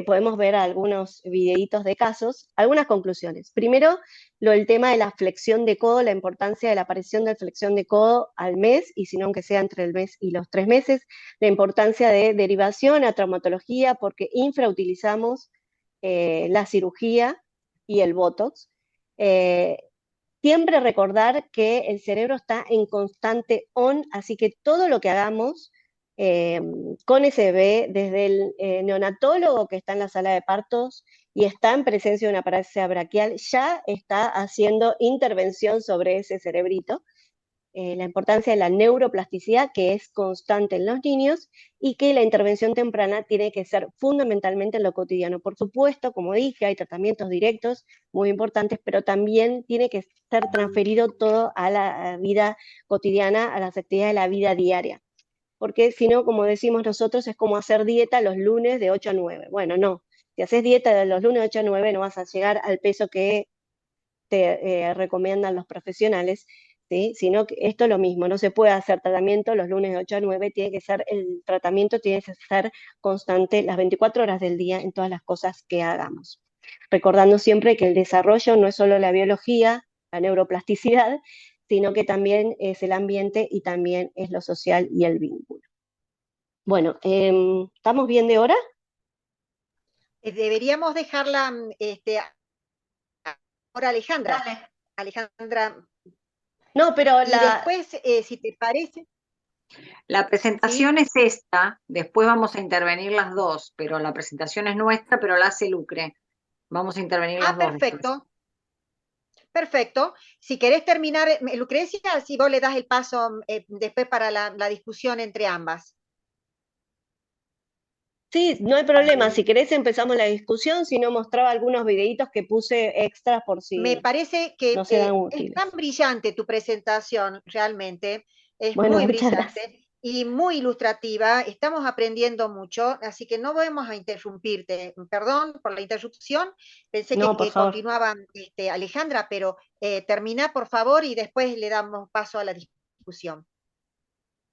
Podemos ver algunos videitos de casos. Algunas conclusiones. Primero, el tema de la flexión de codo, la importancia de la aparición de flexión de codo al mes, y si no, aunque sea entre el mes y los 3 meses. La importancia de derivación a traumatología, porque infrautilizamos la cirugía y el Botox. Siempre recordar que el cerebro está en constante on, así que todo lo que hagamos con ese bebé, desde el neonatólogo que está en la sala de partos y está en presencia de una parálisis braquial, ya está haciendo intervención sobre ese cerebrito. La importancia de la neuroplasticidad, que es constante en los niños, y que la intervención temprana tiene que ser fundamentalmente en lo cotidiano. Por supuesto, como dije, hay tratamientos directos muy importantes, pero también tiene que ser transferido todo a la vida cotidiana, a las actividades de la vida diaria. Porque si no, como decimos nosotros, es como hacer dieta los lunes de 8 a 9. Bueno, no. Si haces dieta de los lunes de 8 a 9, no vas a llegar al peso que te recomiendan los profesionales, ¿sí? Sino que esto es lo mismo, no se puede hacer tratamiento los lunes de 8 a 9, el tratamiento tiene que ser constante las 24 horas del día en todas las cosas que hagamos. Recordando siempre que el desarrollo no es solo la biología, la neuroplasticidad, sino que también es el ambiente y también es lo social y el vínculo. Bueno, ¿estamos bien de hora? Deberíamos dejarla ahora Alejandra. Dale. Alejandra. No, pero y después, si te parece. La presentación es esta, después vamos a intervenir las dos, pero la presentación es nuestra, pero la hace Lucre. Vamos a intervenir las dos. Perfecto. Perfecto. Si querés terminar, Lucrecia, si vos le das el paso después para la discusión entre ambas. Sí, no hay problema. Si querés empezamos la discusión, si no mostraba algunos videitos que puse extras por Me si parece que no serán es útiles. tan brillante tu presentación, realmente, es Bueno, muy muchas gracias. brillante y muy ilustrativa. Estamos aprendiendo mucho, así que no vamos a interrumpirte. Perdón por la interrupción. Pensé No, por que favor. continuaba Alejandra, pero termina, por favor, y después le damos paso a la discusión.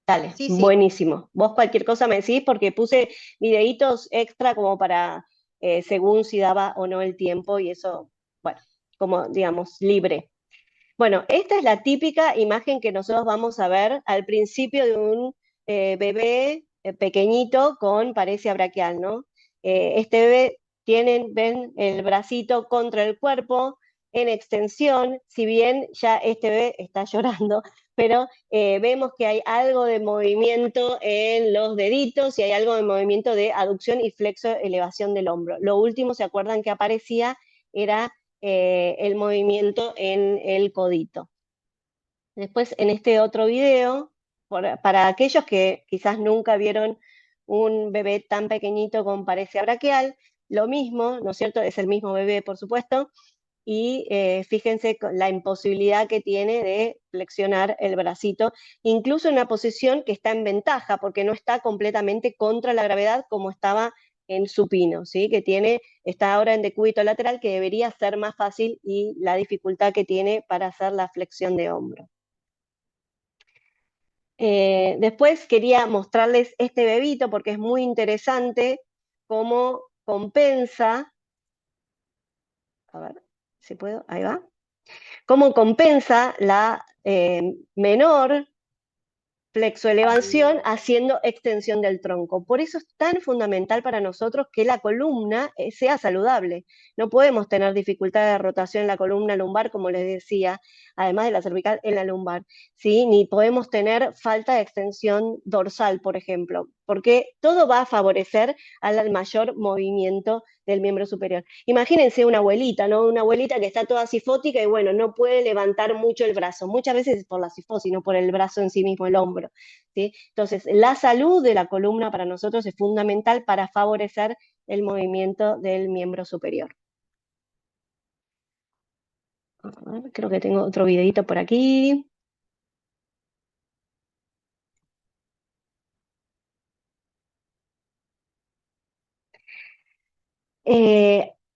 Dale, Sí, sí. buenísimo. Vos cualquier cosa me decís porque puse videitos extra como para, según si daba o no el tiempo y eso, bueno, como digamos, libre. Bueno, esta es la típica imagen que nosotros vamos a ver al principio de un bebé pequeñito con paresia braquial, ¿no? Este bebé ven el bracito contra el cuerpo en extensión, si bien ya este bebé está llorando, pero vemos que hay algo de movimiento en los deditos y hay algo de movimiento de aducción y flexo elevación del hombro. Lo último, ¿se acuerdan que aparecía? Era el movimiento en el codito. Después, en este otro video, para aquellos que quizás nunca vieron un bebé tan pequeñito con paresia braquial, lo mismo, ¿no es cierto? Es el mismo bebé, por supuesto, y fíjense la imposibilidad que tiene de flexionar el bracito, incluso en una posición que está en ventaja, porque no está completamente contra la gravedad como estaba en supino, ¿sí? Está ahora en decúbito lateral, que debería ser más fácil, y la dificultad que tiene para hacer la flexión de hombro. Después quería mostrarles este bebito porque es muy interesante cómo compensa, a ver si puedo, ahí va, cómo compensa la menor flexoelevación haciendo extensión del tronco. Por eso es tan fundamental para nosotros que la columna sea saludable. No podemos tener dificultad de rotación en la columna lumbar, como les decía, además de la cervical en la lumbar, ¿sí? Ni podemos tener falta de extensión dorsal, por ejemplo, porque todo va a favorecer al mayor movimiento del miembro superior. Imagínense una abuelita, ¿no? Una abuelita que está toda sifótica y bueno, no puede levantar mucho el brazo. Muchas veces es por la sifosis, no por el brazo en sí mismo, el hombro, ¿sí? Entonces, la salud de la columna para nosotros es fundamental para favorecer el movimiento del miembro superior. Creo que tengo otro videito por aquí.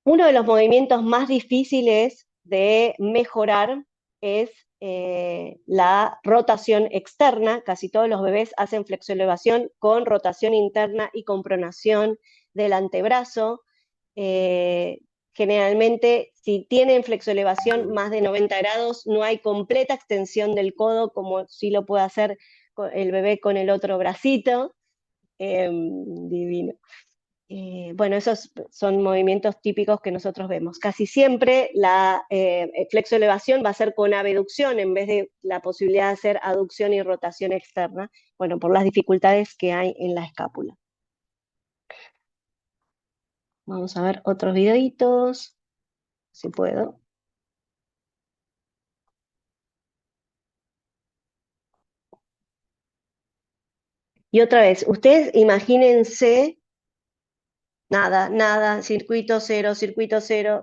Uno de los movimientos más difíciles de mejorar es la rotación externa. Casi todos los bebés hacen flexoelevación con rotación interna y con pronación del antebrazo. Generalmente, si tienen flexoelevación más de 90 grados, no hay completa extensión del codo como sí lo puede hacer el bebé con el otro bracito. Divino. Bueno, esos son movimientos típicos que nosotros vemos. Casi siempre la flexoelevación va a ser con abducción en vez de la posibilidad de hacer aducción y rotación externa, bueno, por las dificultades que hay en la escápula. Vamos a ver otros videitos, si puedo. Y otra vez, ustedes imagínense nada, circuito cero,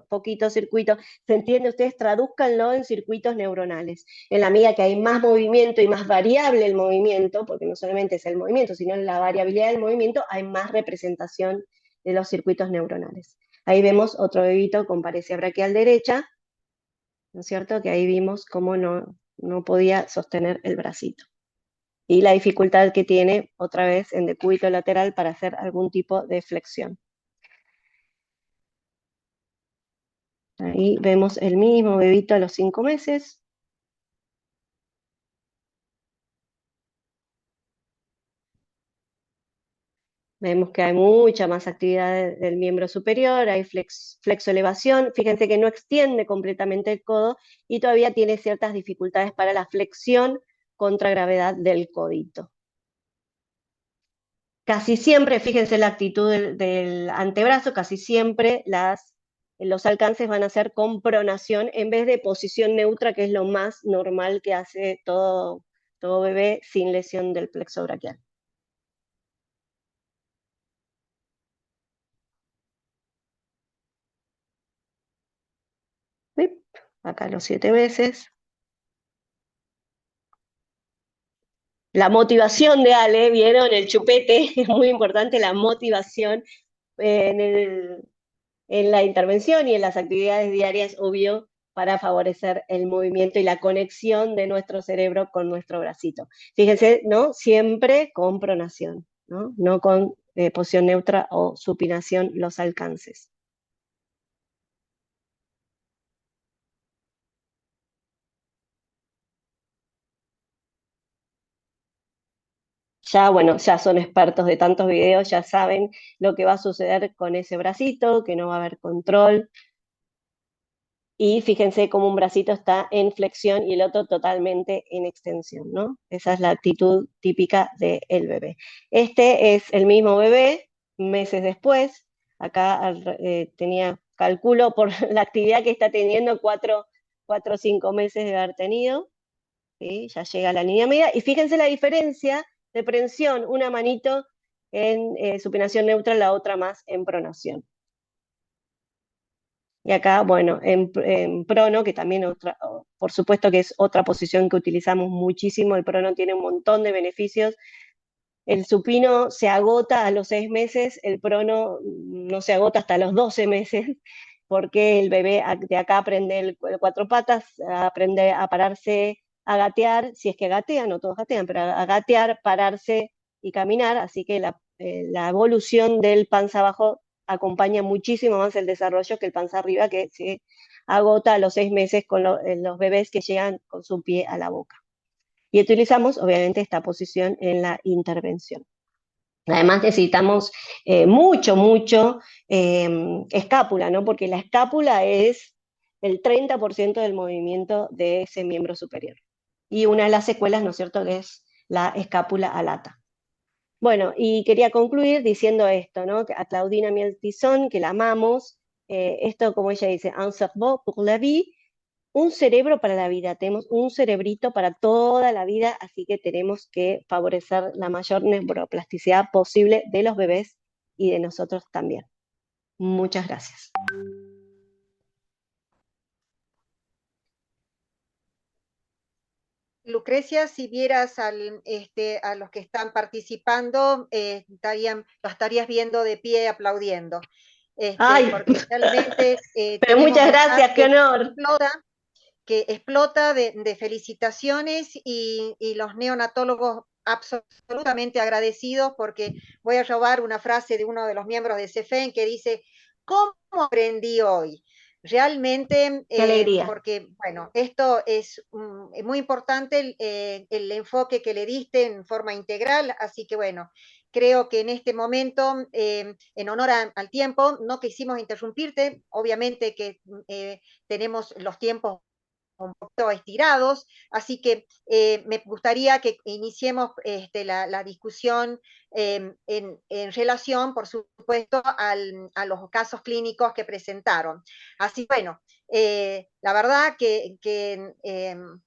poquito circuito. ¿Se entiende? Ustedes tradúzcanlo en circuitos neuronales. En la medida que hay más movimiento y más variable el movimiento, porque no solamente es el movimiento, sino la variabilidad del movimiento, hay más representación de los circuitos neuronales. Ahí vemos otro bebito con paresia braquial derecha, ¿no es cierto? Que ahí vimos cómo no podía sostener el bracito. Y la dificultad que tiene, otra vez, en decúbito lateral para hacer algún tipo de flexión. Ahí vemos el mismo bebito a los 5 meses. Vemos que hay mucha más actividad del miembro superior, hay flexoelevación. Fíjense que no extiende completamente el codo y todavía tiene ciertas dificultades para la flexión contra gravedad del codito. Casi siempre, fíjense la actitud del antebrazo, casi siempre los alcances van a ser con pronación en vez de posición neutra, que es lo más normal que hace todo bebé sin lesión del plexo braquial. acá los 7 meses. La motivación de Ale, ¿vieron? El chupete, es muy importante la motivación en la intervención y en las actividades diarias, obvio, para favorecer el movimiento y la conexión de nuestro cerebro con nuestro bracito. Fíjense, ¿no? Siempre con pronación, ¿no? No con posición neutra o supinación los alcances. Ya, bueno, ya son expertos de tantos videos, ya saben lo que va a suceder con ese bracito, que no va a haber control. Y fíjense cómo un bracito está en flexión y el otro totalmente en extensión, ¿no? Esa es la actitud típica del bebé. Este es el mismo bebé meses después. Acá tenía, calculo por la actividad que está teniendo, 4 o 5 meses de haber tenido. ¿Sí? Ya llega a la línea media. Y fíjense la diferencia de prensión, una manito en supinación neutra, la otra más en pronación. Y acá, bueno, en prono, que también por supuesto que es otra posición que utilizamos muchísimo, el prono tiene un montón de beneficios. El supino se agota a los 6 meses, el prono no se agota hasta los 12 meses, porque el bebé de acá aprende el 4 patas, aprende a pararse, a gatear, si es que gatea, no todos gatean, pero a gatear, pararse y caminar, así que la evolución del panza abajo acompaña muchísimo más el desarrollo que el panza arriba, que se agota a los 6 meses con los bebés que llegan con su pie a la boca. Y utilizamos, obviamente, esta posición en la intervención. Además necesitamos mucho escápula, ¿no? Porque la escápula es el 30% del movimiento de ese miembro superior. Y una de las secuelas, ¿no es cierto?, que es la escápula alata. Bueno, y quería concluir diciendo esto, ¿no? A Claudina Miel-Tison, que la amamos, esto, como ella dice, un cerveau pour la vie, un cerebro para la vida, tenemos un cerebrito para toda la vida, así que tenemos que favorecer la mayor neuroplasticidad posible de los bebés y de nosotros también. Muchas gracias. Lucrecia, si vieras a los que están participando, lo estarías viendo de pie aplaudiendo. Ay, porque realmente pero tenemos muchas un gracias, chat qué honor. que explota de felicitaciones y los neonatólogos absolutamente agradecidos porque voy a robar una frase de uno de los miembros de CEFEN que dice, ¿cómo aprendí hoy? Realmente, Qué alegría. porque, bueno, esto es muy importante el enfoque que le diste en forma integral, así que, bueno, creo que en este momento, en honor al tiempo, no quisimos interrumpirte, obviamente que tenemos los tiempos un poquito estirados, así que me gustaría que iniciemos la discusión en relación, por supuesto, a los casos clínicos que presentaron. Así, bueno, la verdad que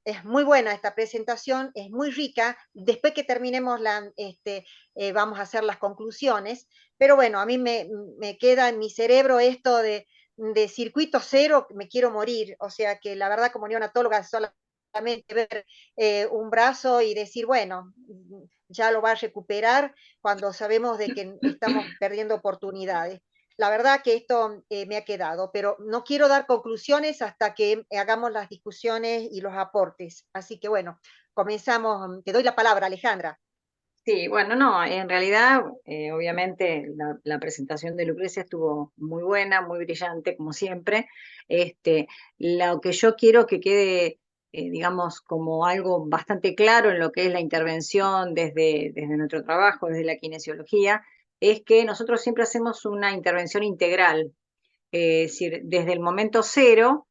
es muy buena esta presentación, es muy rica. Después que terminemos vamos a hacer las conclusiones, pero bueno, a mí me queda en mi cerebro esto de circuito cero, me quiero morir. O sea que la verdad, como neonatóloga, solamente ver un brazo y decir, bueno, ya lo va a recuperar cuando sabemos de que estamos perdiendo oportunidades. La verdad que esto me ha quedado, pero no quiero dar conclusiones hasta que hagamos las discusiones y los aportes. Así que bueno, comenzamos. Te doy la palabra, Alejandra. Sí, bueno, no, en realidad, obviamente, la presentación de Lucrecia estuvo muy buena, muy brillante, como siempre. Lo que yo quiero que quede, digamos, como algo bastante claro en lo que es la intervención desde nuestro trabajo, desde la kinesiología, es que nosotros siempre hacemos una intervención integral. Es decir, desde el momento cero,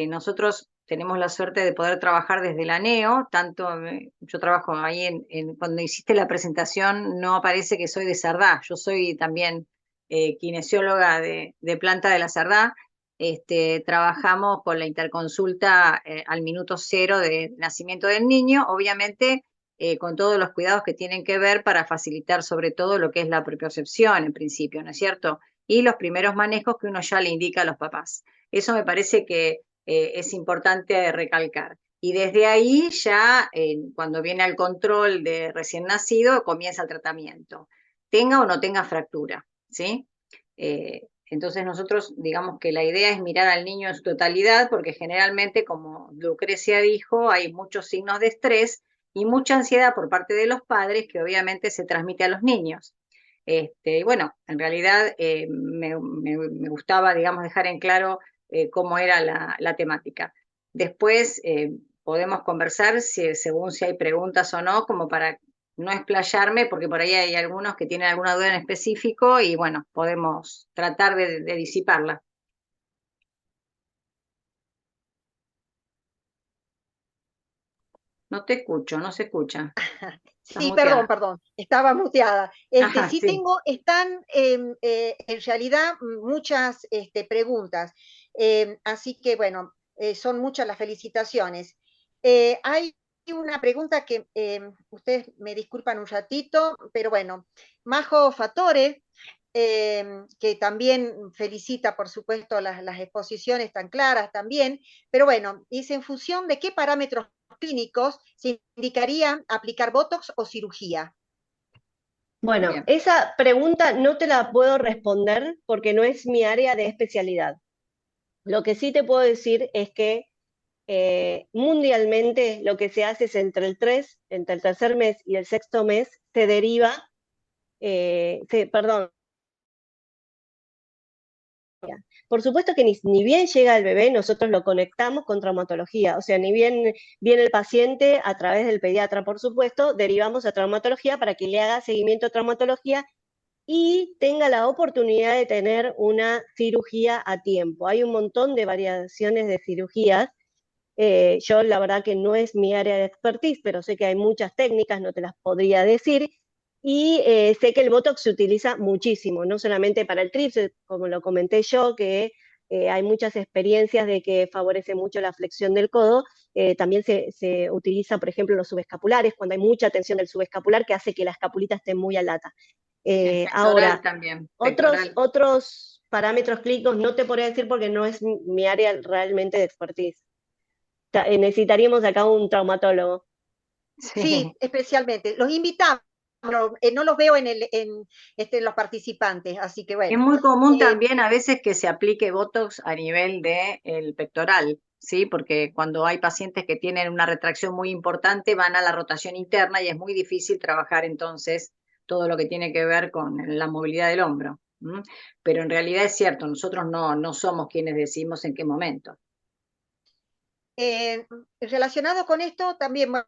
nosotros tenemos la suerte de poder trabajar desde la NEO, tanto yo trabajo ahí cuando hiciste la presentación no aparece que soy de Cerdá, yo soy también kinesióloga de planta de la Cerdá. Trabajamos con la interconsulta al minuto cero de nacimiento del niño, obviamente con todos los cuidados que tienen que ver para facilitar sobre todo lo que es la propiocepción en principio, ¿no es cierto? Y los primeros manejos que uno ya le indica a los papás. Eso me parece que es importante recalcar. Y desde ahí ya, cuando viene al control de recién nacido, comienza el tratamiento, tenga o no tenga fractura, ¿sí? Entonces nosotros digamos que la idea es mirar al niño en su totalidad, porque generalmente, como Lucrecia dijo, hay muchos signos de estrés y mucha ansiedad por parte de los padres que obviamente se transmite a los niños. Bueno, en realidad me gustaba, digamos, dejar en claro cómo era la temática. Después podemos conversar según si hay preguntas o no, como para no explayarme, porque por ahí hay algunos que tienen alguna duda en específico y bueno, podemos tratar de disiparla. No te escucho, no se escucha. Estás Sí, muteada. perdón, estaba muteada. Ajá, Sí sí. están en realidad muchas preguntas, así que bueno, son muchas las felicitaciones. Hay una pregunta que ustedes me disculpan un ratito, pero bueno, Majo Fatore, que también felicita, por supuesto, las exposiciones tan claras también, pero bueno, dice, ¿en función de qué parámetros clínicos se indicaría aplicar Botox o cirugía? Bueno, Bien. esa pregunta no te la puedo responder porque no es mi área de especialidad. Lo que sí te puedo decir es que mundialmente lo que se hace es entre el tercer mes y el sexto mes, se deriva, perdón, por supuesto que ni bien llega el bebé, nosotros lo conectamos con traumatología, o sea, ni bien viene el paciente a través del pediatra, por supuesto, derivamos a traumatología para que le haga seguimiento a traumatología y tenga la oportunidad de tener una cirugía a tiempo. Hay un montón de variaciones de cirugías. Yo la verdad que no es mi área de expertise, pero sé que hay muchas técnicas, no te las podría decir. Y sé que el Botox se utiliza muchísimo, no solamente para el TRIPS, como lo comenté yo, que hay muchas experiencias de que favorece mucho la flexión del codo. También se utiliza, por ejemplo, los subescapulares, cuando hay mucha tensión del subescapular, que hace que la escapulita esté muy alata. El pectoral Ahora, también, pectoral. otros parámetros clínicos no te podría decir porque no es mi área realmente de expertise. Necesitaríamos acá un traumatólogo. Sí, Sí. especialmente. Los invitamos, no los veo en los participantes, así que Es bueno. muy común Eh, también a veces que se aplique Botox a nivel del pectoral, ¿sí? Porque cuando hay pacientes que tienen una retracción muy importante, van a la rotación interna y es muy difícil trabajar entonces todo lo que tiene que ver con la movilidad del hombro. ¿M? Pero en realidad es cierto, nosotros no somos quienes decimos en qué momento. Relacionado con esto, también bueno,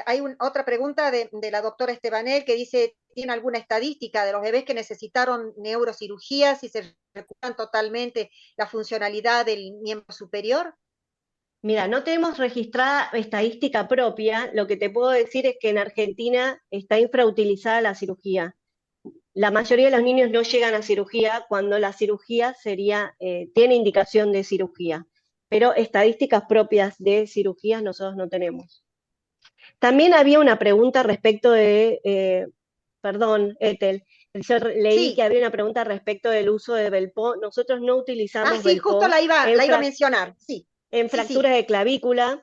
hay otra pregunta de la doctora Estebanel que dice, ¿tiene alguna estadística de los bebés que necesitaron neurocirugía, si se recuperan totalmente la funcionalidad del miembro superior? Mira, no tenemos registrada estadística propia. Lo que te puedo decir es que en Argentina está infrautilizada la cirugía. La mayoría de los niños no llegan a cirugía cuando la cirugía tiene indicación de cirugía, pero estadísticas propias de cirugías nosotros no tenemos. También había una pregunta respecto perdón, Ethel, yo leí que Sí, había una pregunta respecto del uso de Belpo. Nosotros no utilizamos sí, justo Belpo la iba a mencionar, sí, en sí. fracturas de clavícula.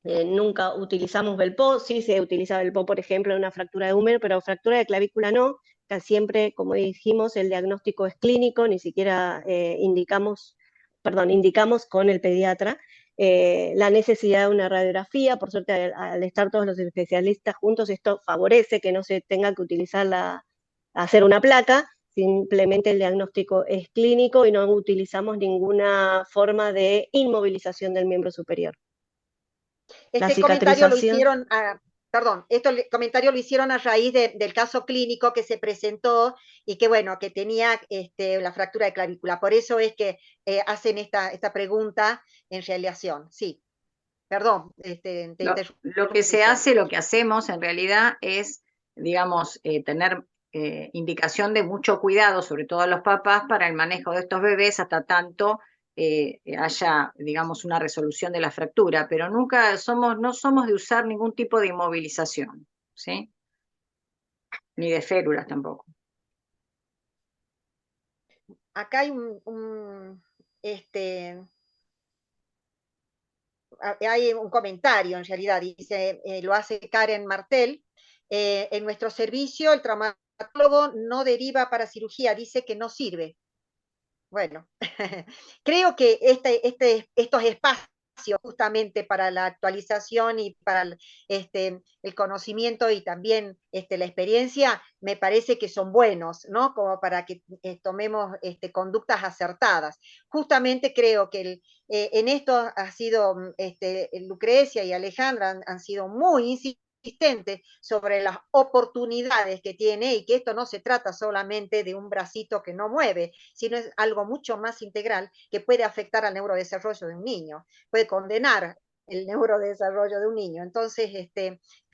Nunca utilizamos Belpo, sí se utiliza Belpo, por ejemplo, en una fractura de húmero, pero fractura de clavícula no. Siempre, como dijimos, el diagnóstico es clínico, ni siquiera indicamos con el pediatra la necesidad de una radiografía. Por suerte, al estar todos los especialistas juntos, esto favorece que no se tenga que hacer una placa. Simplemente el diagnóstico es clínico y no utilizamos ninguna forma de inmovilización del miembro superior. La Este comentario lo cicatrización. hicieron, comentario lo hicieron a raíz del caso clínico que se presentó y que bueno, que tenía la fractura de clavícula. Por eso es que hacen esta pregunta en relación. Sí, perdón, te Lo que se hace, lo que hacemos en realidad es, digamos, tener indicación de mucho cuidado, sobre todo a los papás, para el manejo de estos bebés hasta tanto haya, digamos, una resolución de la fractura, pero no somos de usar ningún tipo de inmovilización, ¿sí? Ni de férulas tampoco. Acá hay este, hay un comentario en realidad, dice, lo hace Karen Martel, en nuestro servicio el traumatólogo no deriva para cirugía, dice que no sirve. Bueno, creo que estos espacios justamente para la actualización y para el conocimiento y también la experiencia, me parece que son buenos, ¿no? Como para que tomemos conductas acertadas. Justamente creo que en esto ha sido Lucrecia y Alejandra han sido muy insistentes sobre las oportunidades que tiene y que esto no se trata solamente de un bracito que no mueve, sino es algo mucho más integral que puede afectar al neurodesarrollo de un niño, puede condenar el neurodesarrollo de un niño. Entonces,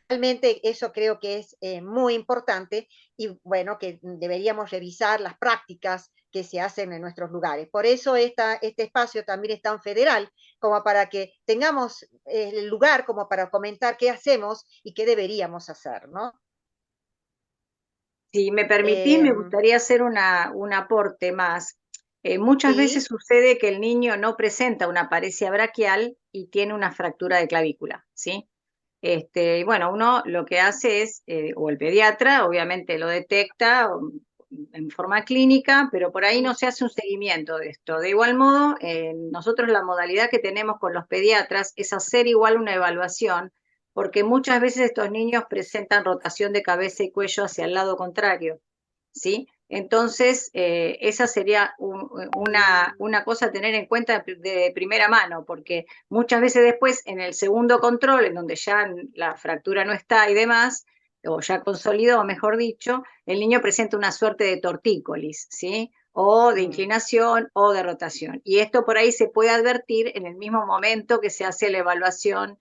realmente eso creo que es muy importante y bueno, que deberíamos revisar las prácticas que se hacen en nuestros lugares. Por eso este espacio también es tan federal, como para que tengamos el lugar como para comentar qué hacemos y qué deberíamos hacer, ¿no? Si me permitís, me gustaría hacer un aporte más. Muchas veces sucede que el niño no presenta una paresia braquial y tiene una fractura de clavícula, ¿sí? Bueno, uno lo que hace es, o el pediatra, obviamente lo detecta en forma clínica, pero por ahí no se hace un seguimiento de esto. De igual modo, nosotros la modalidad que tenemos con los pediatras es hacer igual una evaluación, porque muchas veces estos niños presentan rotación de cabeza y cuello hacia el lado contrario, ¿sí? Entonces, esa sería una cosa a tener en cuenta de primera mano, porque muchas veces después, en el segundo control, en donde ya la fractura no está y demás, o ya consolidó, mejor dicho, el niño presenta una suerte de tortícolis, ¿sí? O de inclinación o de rotación. Y esto por ahí se puede advertir en el mismo momento que se hace la evaluación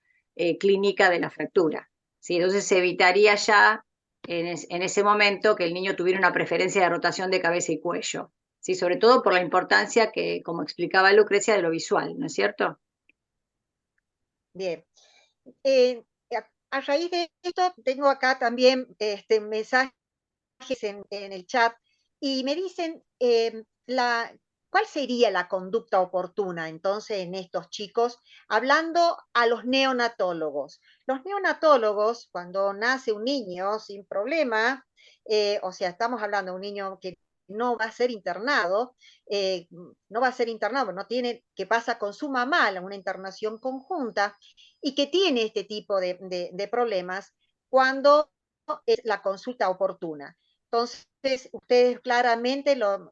clínica de la fractura, ¿sí? Entonces se evitaría ya en ese momento que el niño tuviera una preferencia de rotación de cabeza y cuello, ¿sí? Sobre todo por la importancia que, como explicaba Lucrecia, de lo visual, ¿no es cierto? Bien. A raíz de esto, tengo acá también mensajes en el chat y me dicen cuál sería la conducta oportuna entonces en estos chicos, hablando a los neonatólogos. Los neonatólogos, cuando nace un niño sin problema, o sea, estamos hablando de un niño que no va a ser internado, no va a ser internado, no tiene, que pasa con su mamá, una internación conjunta, y que tiene este tipo de problemas cuando es la consulta oportuna. Entonces, ustedes claramente lo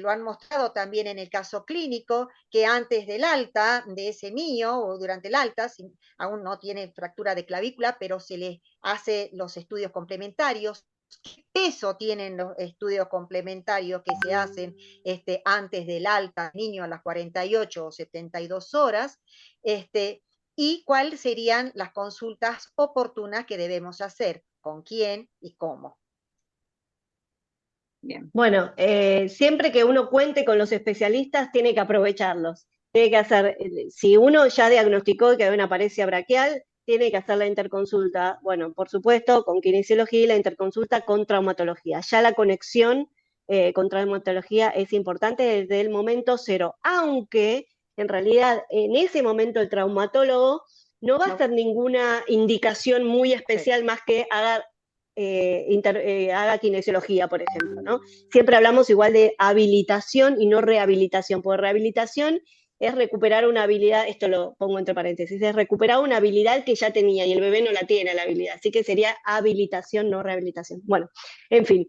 han mostrado también en el caso clínico, que antes del alta de ese niño o durante el alta, aún no tiene fractura de clavícula, pero se le hace los estudios complementarios. ¿Qué peso tienen los estudios complementarios que se hacen antes del alta niño a las 48 o 72 horas? Y cuáles serían las consultas oportunas que debemos hacer, con quién y cómo. Bien. Bueno, siempre que uno cuente con los especialistas, tiene que aprovecharlos. Tiene que hacer, si uno ya diagnosticó que hay una paresia braquial, tiene que hacer la interconsulta, bueno, por supuesto, con kinesiología y la interconsulta con traumatología. Ya la conexión con traumatología es importante desde el momento cero, aunque en realidad en ese momento el traumatólogo no va a hacer ninguna indicación muy especial más que haga kinesiología, por ejemplo, ¿no? Siempre hablamos igual de habilitación y no rehabilitación, porque rehabilitación es recuperar una habilidad, esto lo pongo entre paréntesis, es recuperar una habilidad que ya tenía y el bebé no la tiene la habilidad, así que sería habilitación, no rehabilitación. Bueno, en fin,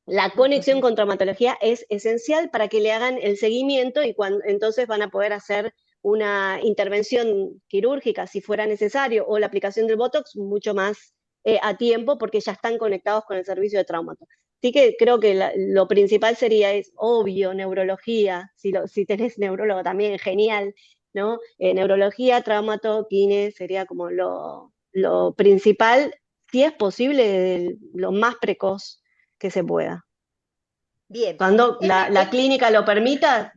la conexión con traumatología es esencial para que le hagan el seguimiento y entonces van a poder hacer una intervención quirúrgica si fuera necesario o la aplicación del Botox mucho más a tiempo porque ya están conectados con el servicio de traumato. Así que creo que lo principal sería, es obvio, neurología, si tenés neurólogo también, genial, ¿no? Neurología, traumato, kine, sería como lo principal, si es posible, lo más precoz que se pueda. Bien. Cuando la clínica lo permita,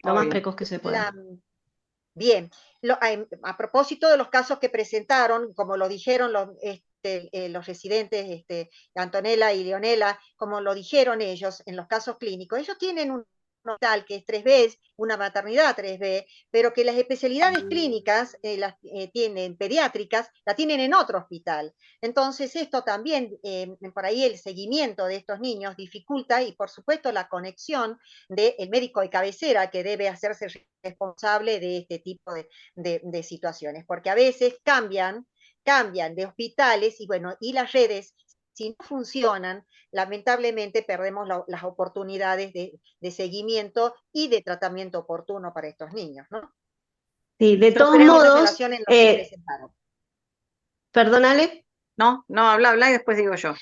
lo más Obvio. precoz que se pueda. Bien, a propósito de los casos que presentaron, como lo dijeron los residentes, Antonella y Leonela, como lo dijeron ellos en los casos clínicos, ellos tienen hospital que es 3B, una maternidad 3B, pero que las especialidades clínicas las tienen, pediátricas, la tienen en otro hospital. Entonces esto también, por ahí el seguimiento de estos niños dificulta y por supuesto la conexión del médico de cabecera que debe hacerse responsable de este tipo de situaciones, porque a veces cambian de hospitales y bueno, y las redes, si no funcionan, lamentablemente perdemos las oportunidades de seguimiento y de tratamiento oportuno para estos niños, ¿no? Sí, de todos Esperemos esa modos, relación en lo que presentaron. perdón, Ale. No, habla y después digo yo.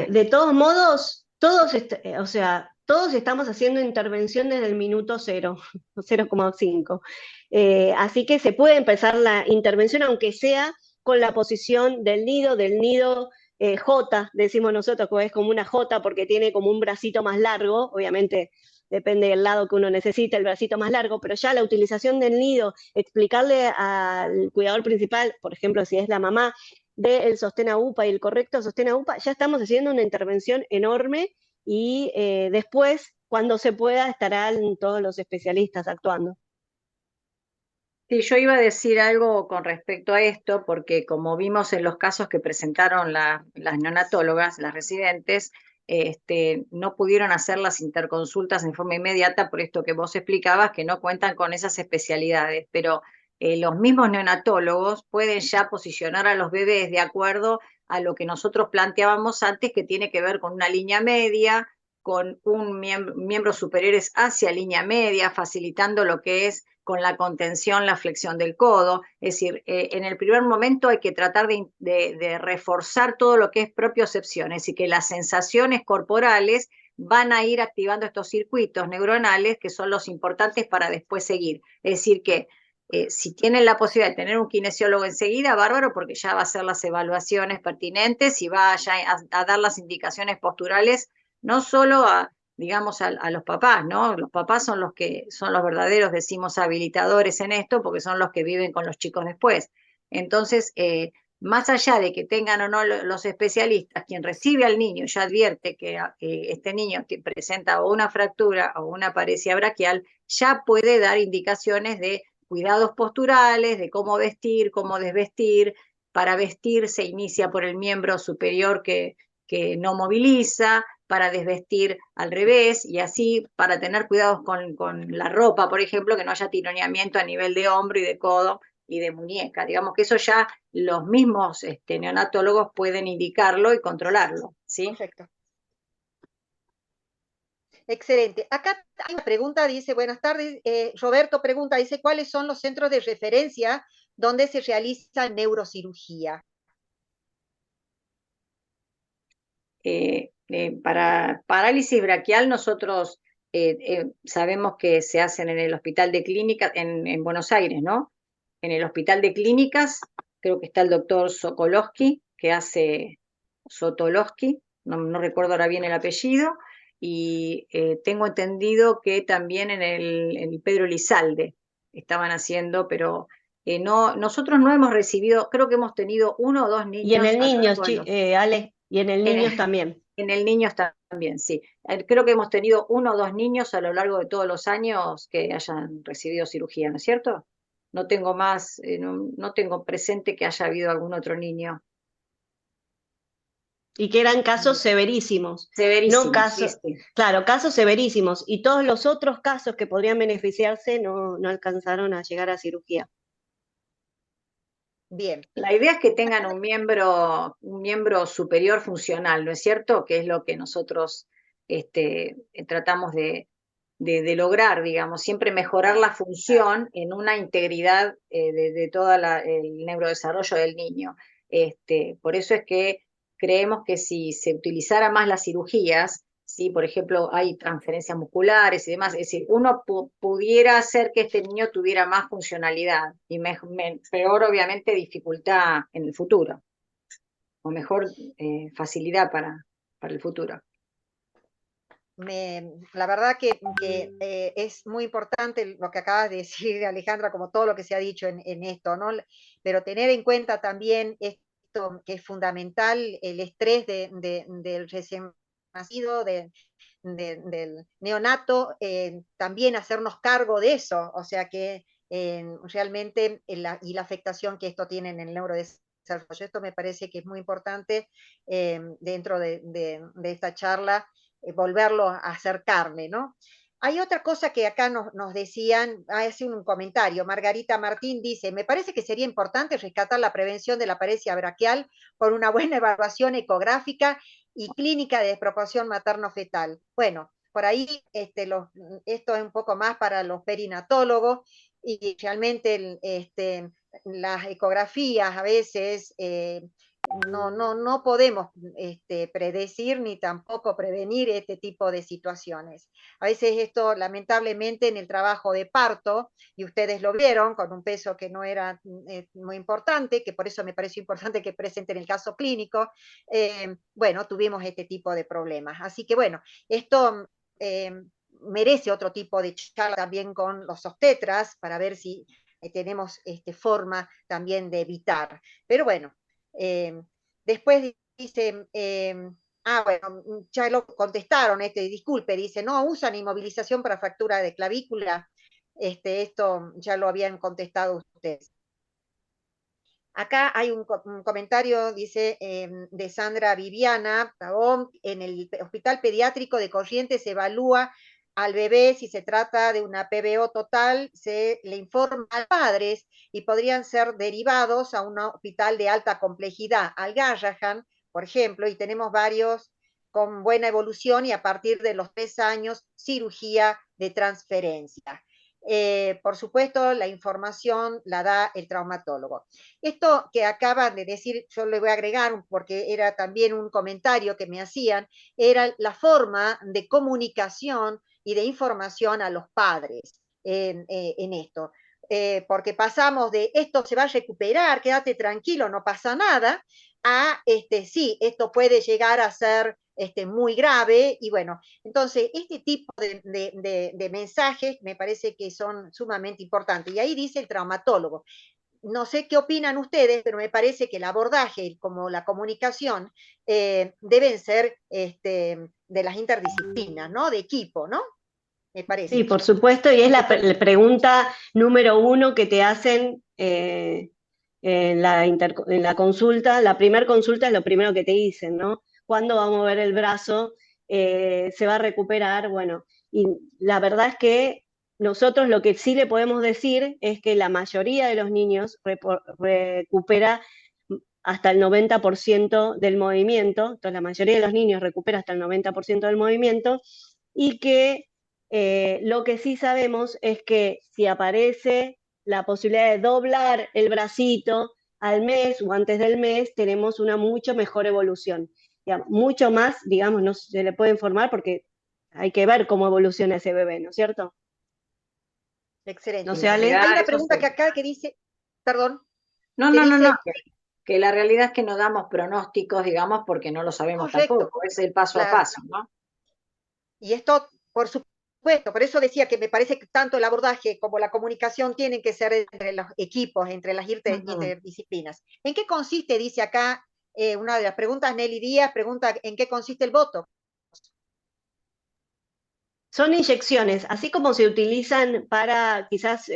De todos modos, o sea, todos estamos haciendo intervención desde el minuto 0, 0,5. Así que se puede empezar la intervención, aunque sea con la posición del nido J, decimos nosotros, que es como una J porque tiene como un bracito más largo, obviamente depende del lado que uno necesite, el bracito más largo, pero ya la utilización del nido, explicarle al cuidador principal, por ejemplo, si es la mamá, del sostén a UPA y el correcto sostén a UPA, ya estamos haciendo una intervención enorme y después, cuando se pueda, estarán todos los especialistas actuando. Sí, yo iba a decir algo con respecto a esto, porque como vimos en los casos que presentaron las neonatólogas, las residentes, no pudieron hacer las interconsultas en forma inmediata por esto que vos explicabas, que no cuentan con esas especialidades, pero los mismos neonatólogos pueden ya posicionar a los bebés de acuerdo a lo que nosotros planteábamos antes, que tiene que ver con una línea media, con un miembros superiores hacia línea media, facilitando lo que es con la contención, la flexión del codo. Es decir, en el primer momento hay que tratar de reforzar todo lo que es propiocepción, es decir, que las sensaciones corporales van a ir activando estos circuitos neuronales que son los importantes para después seguir. Es decir, que si tienen la posibilidad de tener un kinesiólogo enseguida, bárbaro, porque ya va a hacer las evaluaciones pertinentes y va ya a dar las indicaciones posturales, no solo digamos, a los papás, ¿no? Los papás son los que son los verdaderos, decimos, habilitadores en esto, porque son los que viven con los chicos después. Entonces, más allá de que tengan o no los especialistas, quien recibe al niño ya advierte que este niño presenta o una fractura o una paresia braquial, ya puede dar indicaciones de cuidados posturales, de cómo vestir, cómo desvestir. Para vestir se inicia por el miembro superior que no moviliza, para desvestir al revés, y así para tener cuidados con la ropa, por ejemplo, que no haya tironeamiento a nivel de hombro y de codo y de muñeca. Digamos que eso ya los mismos neonatólogos pueden indicarlo y controlarlo, ¿sí? Perfecto. Excelente. Acá hay una pregunta, dice, buenas tardes, Roberto pregunta, dice, ¿cuáles son los centros de referencia donde se realiza neurocirugía? Para parálisis braquial nosotros sabemos que se hacen en el Hospital de Clínicas, en Buenos Aires, ¿no? En el Hospital de Clínicas, creo que está el doctor Sokolowski, que hace Sotolowski, no recuerdo ahora bien el apellido, y tengo entendido que también en el Pedro Elizalde estaban haciendo, pero nosotros no hemos recibido, creo que hemos tenido 1 o 2 niños. Y en el niños, Ale, y en el niños también. En el niños también, sí. Creo que hemos tenido 1 o 2 niños a lo largo de todos los años que hayan recibido cirugía, ¿no es cierto? No tengo más, no tengo presente que haya habido algún otro niño. Y que eran casos severísimos. Severísimos, No casos, sí, sí. Claro, casos severísimos. Y todos los otros casos que podrían beneficiarse no alcanzaron a llegar a cirugía. Bien. La idea es que tengan un miembro superior funcional, ¿no es cierto? Que es lo que nosotros tratamos de lograr, digamos, siempre mejorar la función en una integridad de todo el neurodesarrollo del niño. Por eso es que creemos que si se utilizara más las cirugías, ¿sí? Por ejemplo, hay transferencias musculares y demás, es decir, uno pudiera hacer que este niño tuviera más funcionalidad y peor, obviamente, dificultad en el futuro, o mejor facilidad para el futuro. La verdad que es muy importante lo que acabas de decir, Alejandra, como todo lo que se ha dicho en esto, ¿no? Pero tener en cuenta también esto que es fundamental, el estrés del recién nacido, de del neonato, también hacernos cargo de eso, o sea que realmente y la afectación que esto tiene en el neurodesarrollo. Esto me parece que es muy importante dentro de esta charla, volverlo a acercarme, ¿no? Hay otra cosa que acá nos decían, hace un comentario, Margarita Martín dice, me parece que sería importante rescatar la prevención de la paresia braquial por una buena evaluación ecográfica y clínica de desproporción materno-fetal. Bueno, por ahí esto es un poco más para los perinatólogos y realmente las ecografías a veces no podemos predecir ni tampoco prevenir este tipo de situaciones. A veces esto, lamentablemente, en el trabajo de parto, y ustedes lo vieron, con un peso que no era muy importante, que por eso me pareció importante que presenten el caso clínico, bueno, tuvimos este tipo de problemas. Así que bueno, esto merece otro tipo de charla también con los obstetras, para ver si tenemos forma también de evitar. Pero bueno, después dice, bueno, ya lo contestaron, disculpe, dice, no usan inmovilización para fractura de clavícula, esto ya lo habían contestado ustedes. Acá hay un comentario, dice, de Sandra Viviana Pavón, en el Hospital Pediátrico de Corrientes se evalúa al bebé si se trata de una PBO total, se le informa a los padres y podrían ser derivados a un hospital de alta complejidad, al Garrahan, por ejemplo, y tenemos varios con buena evolución y a partir de los 3 años, cirugía de transferencia. Por supuesto, la información la da el traumatólogo. Esto que acaban de decir, yo le voy a agregar, porque era también un comentario que me hacían, era la forma de comunicación y de información a los padres en esto. Porque pasamos de esto se va a recuperar, quédate tranquilo, no pasa nada, a sí, esto puede llegar a ser muy grave, y bueno, entonces este tipo de mensajes me parece que son sumamente importantes. Y ahí dice el traumatólogo, no sé qué opinan ustedes, pero me parece que el abordaje, como la comunicación, deben ser de las interdisciplinas, ¿no? De equipo, ¿no? Me parece. Sí, por supuesto, y es la pregunta número 1 que te hacen en la consulta. La primera consulta es lo primero que te dicen, ¿no? ¿Cuándo va a mover el brazo? ¿Se va a recuperar? Bueno, y la verdad es que nosotros lo que sí le podemos decir es que la mayoría de los niños recupera hasta el 90% del movimiento, entonces la mayoría de los niños recupera hasta el 90% del movimiento, y que lo que sí sabemos es que si aparece la posibilidad de doblar el bracito al mes o antes del mes, tenemos una mucho mejor evolución. Digamos, mucho más, digamos, no se le puede informar porque hay que ver cómo evoluciona ese bebé, ¿no es cierto? Excelente. ¿No se, Ale? Hay una pregunta que acá que dice, perdón. No, que la realidad es que no damos pronósticos, digamos, porque no lo sabemos tampoco, es el paso a paso, ¿no? Y esto, por supuesto, por eso decía que me parece que tanto el abordaje como la comunicación tienen que ser entre los equipos, entre las interdisciplinas. ¿En qué consiste, dice acá, una de las preguntas, Nelly Díaz, pregunta, ¿en qué consiste el Botox? Son inyecciones, así como se utilizan para, quizás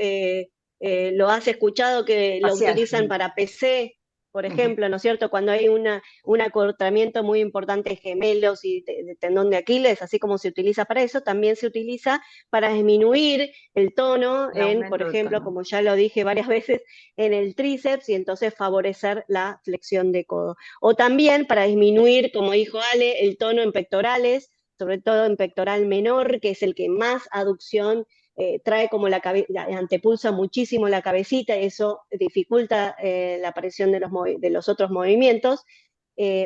lo has escuchado que lo utilizan para PC, por ejemplo, ¿no es cierto? Cuando hay un acortamiento muy importante de gemelos y de tendón de Aquiles, así como se utiliza para eso, también se utiliza para disminuir el tono, por ejemplo, como ya lo dije varias veces, en el tríceps, y entonces favorecer la flexión de codo. O también para disminuir, como dijo Ale, el tono en pectorales, sobre todo en pectoral menor, que es el que más aducción trae, como antepulsa muchísimo la cabecita, y eso dificulta la aparición de los otros movimientos,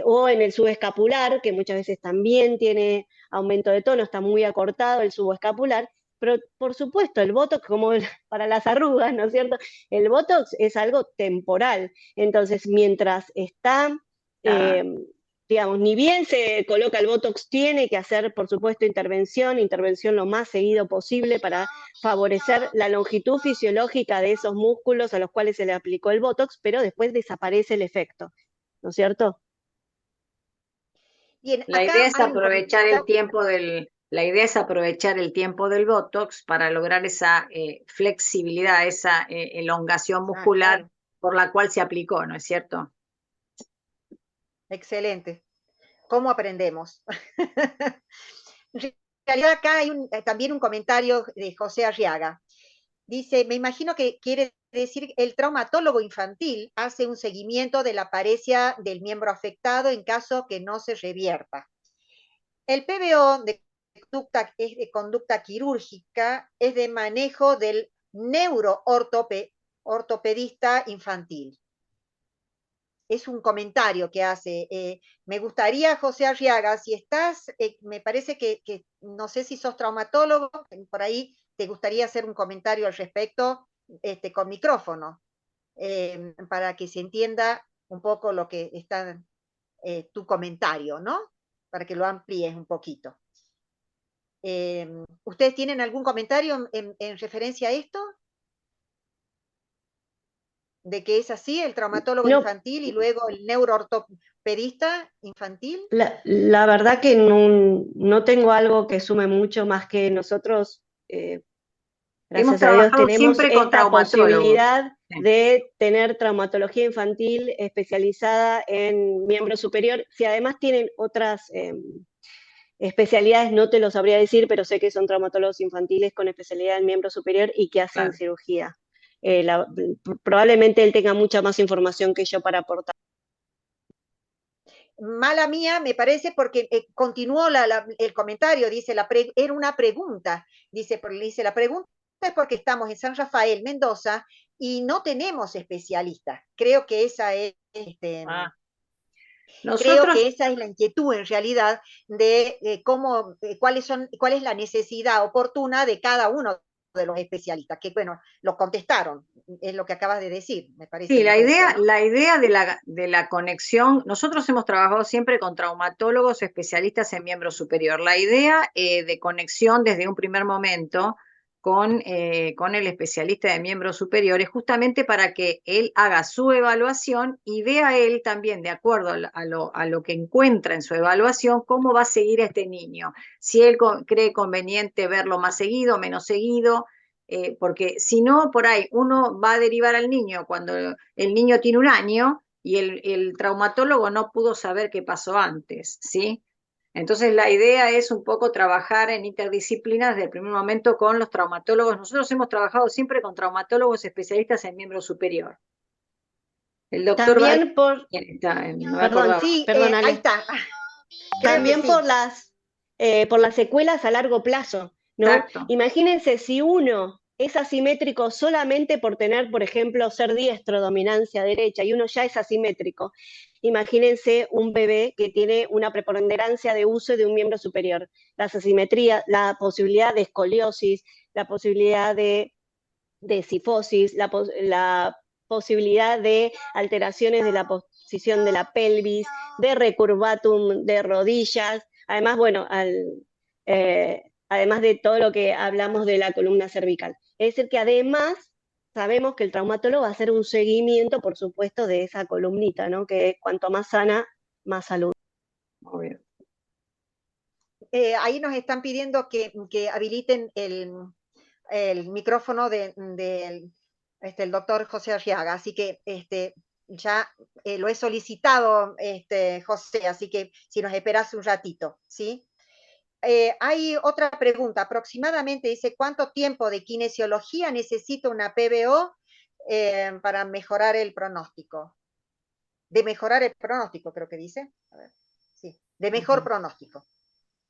o en el subescapular, que muchas veces también tiene aumento de tono, está muy acortado el subescapular, pero por supuesto el Botox, como para las arrugas, ¿no es cierto? El Botox es algo temporal, entonces mientras está... digamos, ni bien se coloca el Botox, tiene que hacer, por supuesto, intervención lo más seguido posible para favorecer la longitud fisiológica de esos músculos a los cuales se le aplicó el Botox, pero después desaparece el efecto, ¿no es cierto? Bien, la idea es aprovechar el tiempo del la idea es aprovechar el tiempo del Botox para lograr esa flexibilidad, esa elongación muscular claro. por la cual se aplicó, ¿no es cierto? Excelente. ¿Cómo aprendemos? En realidad acá hay también un comentario de José Arriaga. Dice, me imagino que quiere decir el traumatólogo infantil hace un seguimiento de la paresia del miembro afectado en caso que no se revierta. El PBO es de conducta quirúrgica, es de manejo del neuroortopedista infantil. Es un comentario que hace. Me gustaría, José Arriaga, si estás, me parece que no sé si sos traumatólogo, por ahí te gustaría hacer un comentario al respecto con micrófono, para que se entienda un poco lo que está tu comentario, ¿no? Para que lo amplíes un poquito. ¿Ustedes tienen algún comentario en referencia a esto? ¿De que es así el traumatólogo No, infantil y luego el neuroortopedista infantil? la verdad que no tengo algo que sume mucho más que nosotros, Hemos gracias a Dios, trabajado tenemos siempre con esta traumatólogos. posibilidad Sí. de tener traumatología infantil especializada en miembro superior. Si además tienen otras especialidades, no te lo sabría decir, pero sé que son traumatólogos infantiles con especialidad en miembro superior y que hacen Claro. cirugía. Probablemente él tenga mucha más información que yo para aportar. Mala mía, me parece, porque continuó el comentario, dice, era una pregunta, dice, la pregunta es porque estamos en San Rafael, Mendoza, y no tenemos especialistas. Creo que esa es, creo Nosotros, que esa es la inquietud en realidad de cuál es la necesidad oportuna de cada uno de los especialistas, que bueno, lo contestaron, es lo que acabas de decir, me parece, sí, Lucrecia, ¿no? la idea de la conexión, nosotros hemos trabajado siempre con traumatólogos especialistas en miembro superior. La idea de conexión desde un primer momento con el especialista de miembro superior es justamente para que él haga su evaluación y vea él también, de acuerdo a lo que encuentra en su evaluación, cómo va a seguir a este niño. Si él cree conveniente verlo más seguido, menos seguido. Porque si no, por ahí uno va a derivar al niño cuando el niño tiene 1 año y el traumatólogo no pudo saber qué pasó antes, ¿sí? Entonces la idea es un poco trabajar en interdisciplinas desde el primer momento con los traumatólogos. Nosotros hemos trabajado siempre con traumatólogos especialistas en miembro superior. El doctor También por, no me perdón, acordaba. Sí, perdón, ahí Ale. está. Creo que También sí. por las secuelas a largo plazo, ¿no? Exacto. Imagínense si uno es asimétrico solamente por tener, por ejemplo, ser diestro, dominancia derecha, y uno ya es asimétrico. Imagínense un bebé que tiene una preponderancia de uso de un miembro superior. Las asimetrías, la posibilidad de escoliosis, la posibilidad de cifosis, la posibilidad de alteraciones de la posición de la pelvis, de recurvatum de rodillas, además, bueno, además de todo lo que hablamos de la columna cervical. Es decir, que además sabemos que el traumatólogo va a hacer un seguimiento, por supuesto, de esa columnita, ¿no? Que cuanto más sana, más salud. Obvio. Ahí nos están pidiendo que habiliten el micrófono del el doctor José Arriaga, así que ya lo he solicitado, José, así que si nos esperas un ratito, ¿sí? Hay otra pregunta, aproximadamente dice, ¿cuánto tiempo de kinesiología necesita una PBO para mejorar el pronóstico? De mejorar el pronóstico, creo que dice. A ver, sí, de mejor pronóstico.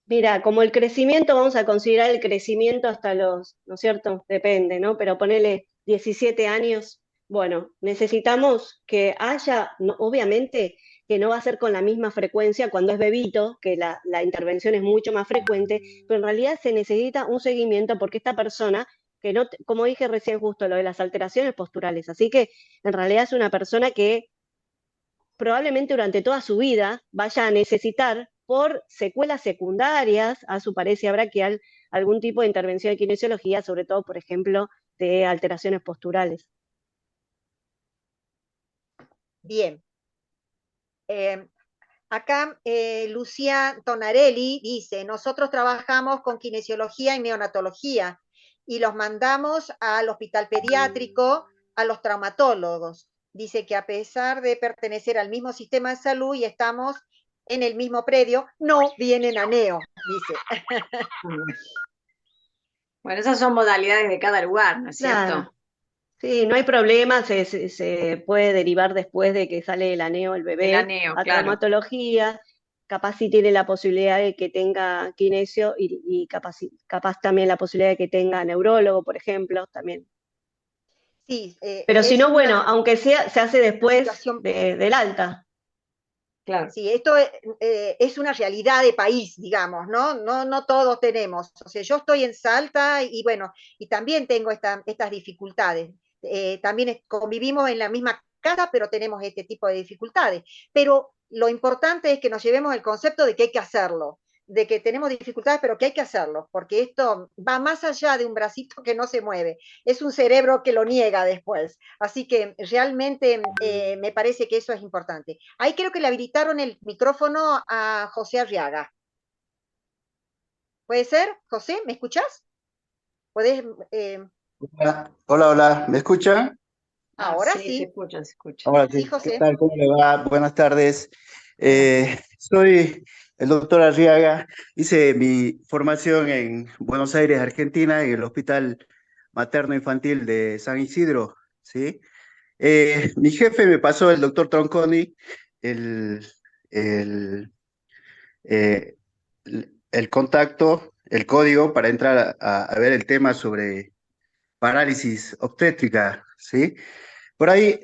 Mira, como el crecimiento, vamos a considerar el crecimiento hasta los, ¿no es cierto? Depende, ¿no? Pero ponele 17 años, bueno, necesitamos que haya, obviamente que no va a ser con la misma frecuencia cuando es bebito, que la intervención es mucho más frecuente, pero en realidad se necesita un seguimiento porque esta persona, que no, como dije recién justo, lo de las alteraciones posturales, así que en realidad es una persona que probablemente durante toda su vida vaya a necesitar, por secuelas secundarias a su paresia braquial, algún tipo de intervención de kinesiología, sobre todo, por ejemplo, de alteraciones posturales. Bien. Acá Lucía Tonarelli dice, nosotros trabajamos con kinesiología y neonatología y los mandamos al hospital pediátrico, a los traumatólogos. Dice que a pesar de pertenecer al mismo sistema de salud y estamos en el mismo predio, no vienen a neo, dice. Bueno, esas son modalidades de cada lugar, ¿no es cierto? Claro. Sí, no hay problema, se puede derivar después de que sale el aneo el El bebé aneo, a claro. traumatología, capaz sí tiene la posibilidad de que tenga kinesio y capaz también la posibilidad de que tenga neurólogo, por ejemplo, también. Sí, Pero si es no, bueno, una aunque sea, se hace después situación. del alta. Claro. Sí, esto es una realidad de país, digamos, ¿no? No todos tenemos. O sea, yo estoy en Salta y bueno, y también tengo estas dificultades. También convivimos en la misma casa, pero tenemos este tipo de dificultades. Pero lo importante es que nos llevemos el concepto de que hay que hacerlo, de que tenemos dificultades, pero que hay que hacerlo, porque esto va más allá de un bracito que no se mueve, es un cerebro que lo niega después. Así que realmente me parece que eso es importante. Ahí creo que le habilitaron el micrófono a José Arriaga. ¿Puede ser, José? ¿Me escuchas? ¿Podés, Hola, hola, hola, ¿me escuchan? ahora Sí, se sí. escucha, se escucha. Ahora Sí, sí, ¿qué José. tal? ¿Cómo le va? Buenas tardes. Buenas tardes. Soy el doctor Arriaga. Hice mi formación en Buenos Aires, Argentina, en el Hospital Materno Infantil de San Isidro, ¿sí? Mi jefe me pasó, el doctor Tronconi, el, el, eh, el contacto, el código para entrar a ver el tema sobre parálisis obstétrica, ¿sí? Por ahí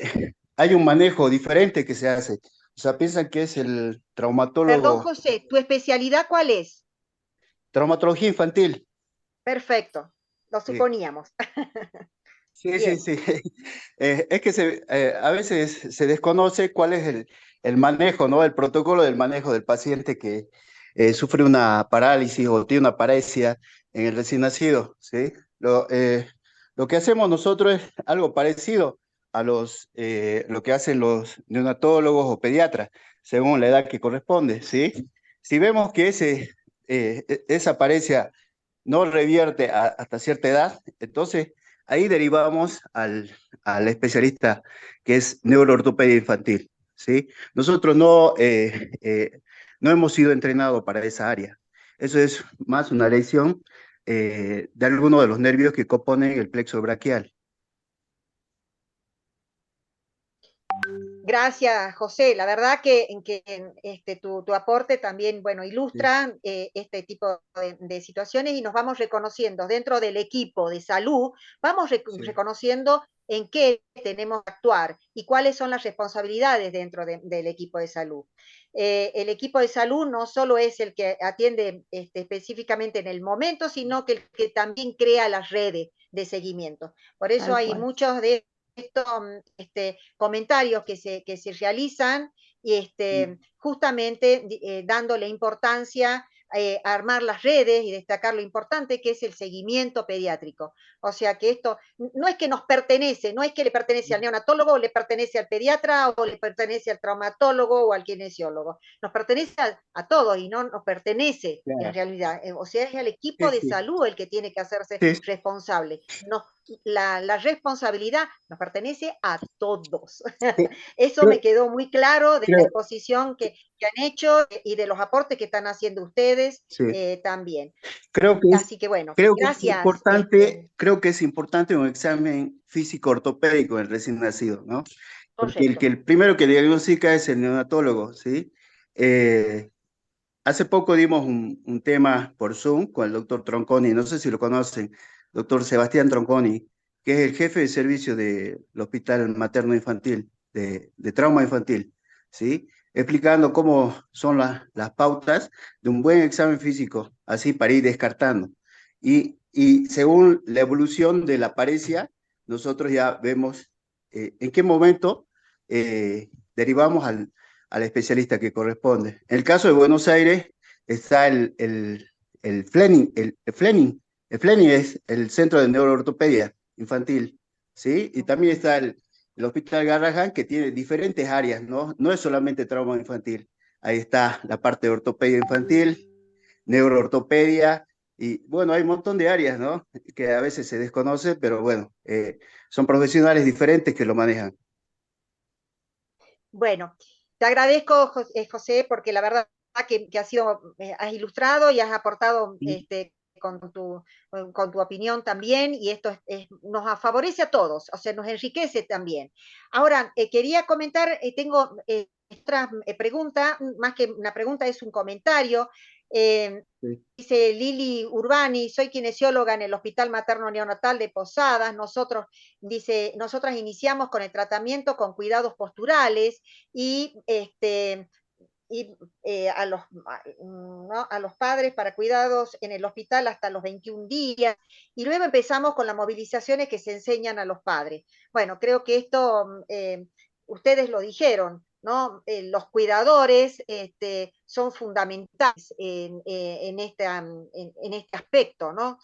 hay un manejo diferente que se hace. O sea, piensan que es el Perdón, traumatólogo, José, ¿tu especialidad cuál es? traumatología infantil. Perfecto, lo Sí, suponíamos. sí, sí, Bien, sí. Es que a veces se desconoce cuál es el manejo, ¿no? El protocolo del manejo del paciente que sufre una parálisis o tiene una paresia en el recién nacido, ¿sí? Lo que hacemos nosotros es algo parecido a lo que hacen los neonatólogos o pediatras, según la edad que corresponde, ¿sí? Si vemos que esa paresia no revierte hasta cierta edad, entonces ahí derivamos al especialista que es neuroortopedia infantil, ¿sí? Nosotros no hemos sido entrenados para esa área. Eso es más una lesión de alguno de los nervios que componen el plexo braquial. gracias, José. La verdad que tu aporte también, bueno, Sí, ilustra este tipo de situaciones y nos vamos reconociendo dentro del equipo de salud, vamos sí, reconociendo en qué tenemos que actuar y cuáles son las responsabilidades dentro del equipo de salud. El equipo de salud no solo es el que atiende específicamente en el momento, sino que el que también crea las redes de seguimiento. Por eso Tal hay cual. muchos de estos comentarios que se realizan y justamente dándole importancia a armar las redes y destacar lo importante que es el seguimiento pediátrico. O sea que esto no es que nos pertenece, no es que le pertenece al neonatólogo o le pertenece al pediatra o le pertenece al traumatólogo o al kinesiólogo. Nos pertenece a todos y no nos pertenece en claro. realidad. O sea, es el equipo Sí, de sí, salud el que tiene que hacerse sí, responsable. La responsabilidad nos pertenece a todos. sí. Eso me Creo, quedó muy claro de la creo, exposición que han hecho y de los aportes que están haciendo ustedes sí. también. Creo que es, Así que bueno, creo que es gracias. importante, creo que es importante un examen físico ortopédico en recién nacido, ¿no? Porque Correcto. el primero que diagnostica es el neonatólogo, ¿sí? Eh, Hace poco dimos un tema por Zoom con el doctor Tronconi, no sé si lo conocen, doctor Sebastián Tronconi, que es el jefe de servicio del Hospital Materno Infantil, de trauma infantil, ¿sí? Explicando cómo son las pautas de un buen examen físico, así para ir descartando. Y según la evolución de la paresia, nosotros ya vemos en qué momento derivamos al especialista que corresponde. En el caso de Buenos Aires está el Fleming, el Fleming es el centro de neuroortopedia infantil, ¿sí? Y también está el Hospital Garrahan, que tiene diferentes áreas, ¿no? No es solamente trauma infantil. ahí está la parte de ortopedia infantil, neuroortopedia, y bueno, hay un montón de áreas, ¿no? Que a veces se desconoce, pero bueno, son profesionales diferentes que lo manejan. Bueno, te agradezco, José, porque la verdad que has ilustrado y has aportado con tu opinión también, y esto nos favorece a todos, o sea, nos enriquece también. Ahora, quería comentar, tengo otra pregunta, más que una pregunta, es un comentario. Sí. Dice Lili Urbani, soy kinesióloga en el Hospital Materno Neonatal de Posadas. Nosotras iniciamos con el tratamiento con cuidados posturales y a los padres para cuidados en el hospital hasta los 21 días, y luego empezamos con las movilizaciones que se enseñan a los padres. Bueno, creo que esto ustedes lo dijeron, ¿no? Los cuidadores son fundamentales en este aspecto, ¿no?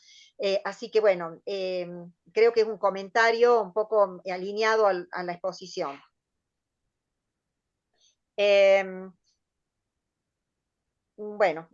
Así que bueno, creo que es un comentario un poco alineado a la exposición. Bueno,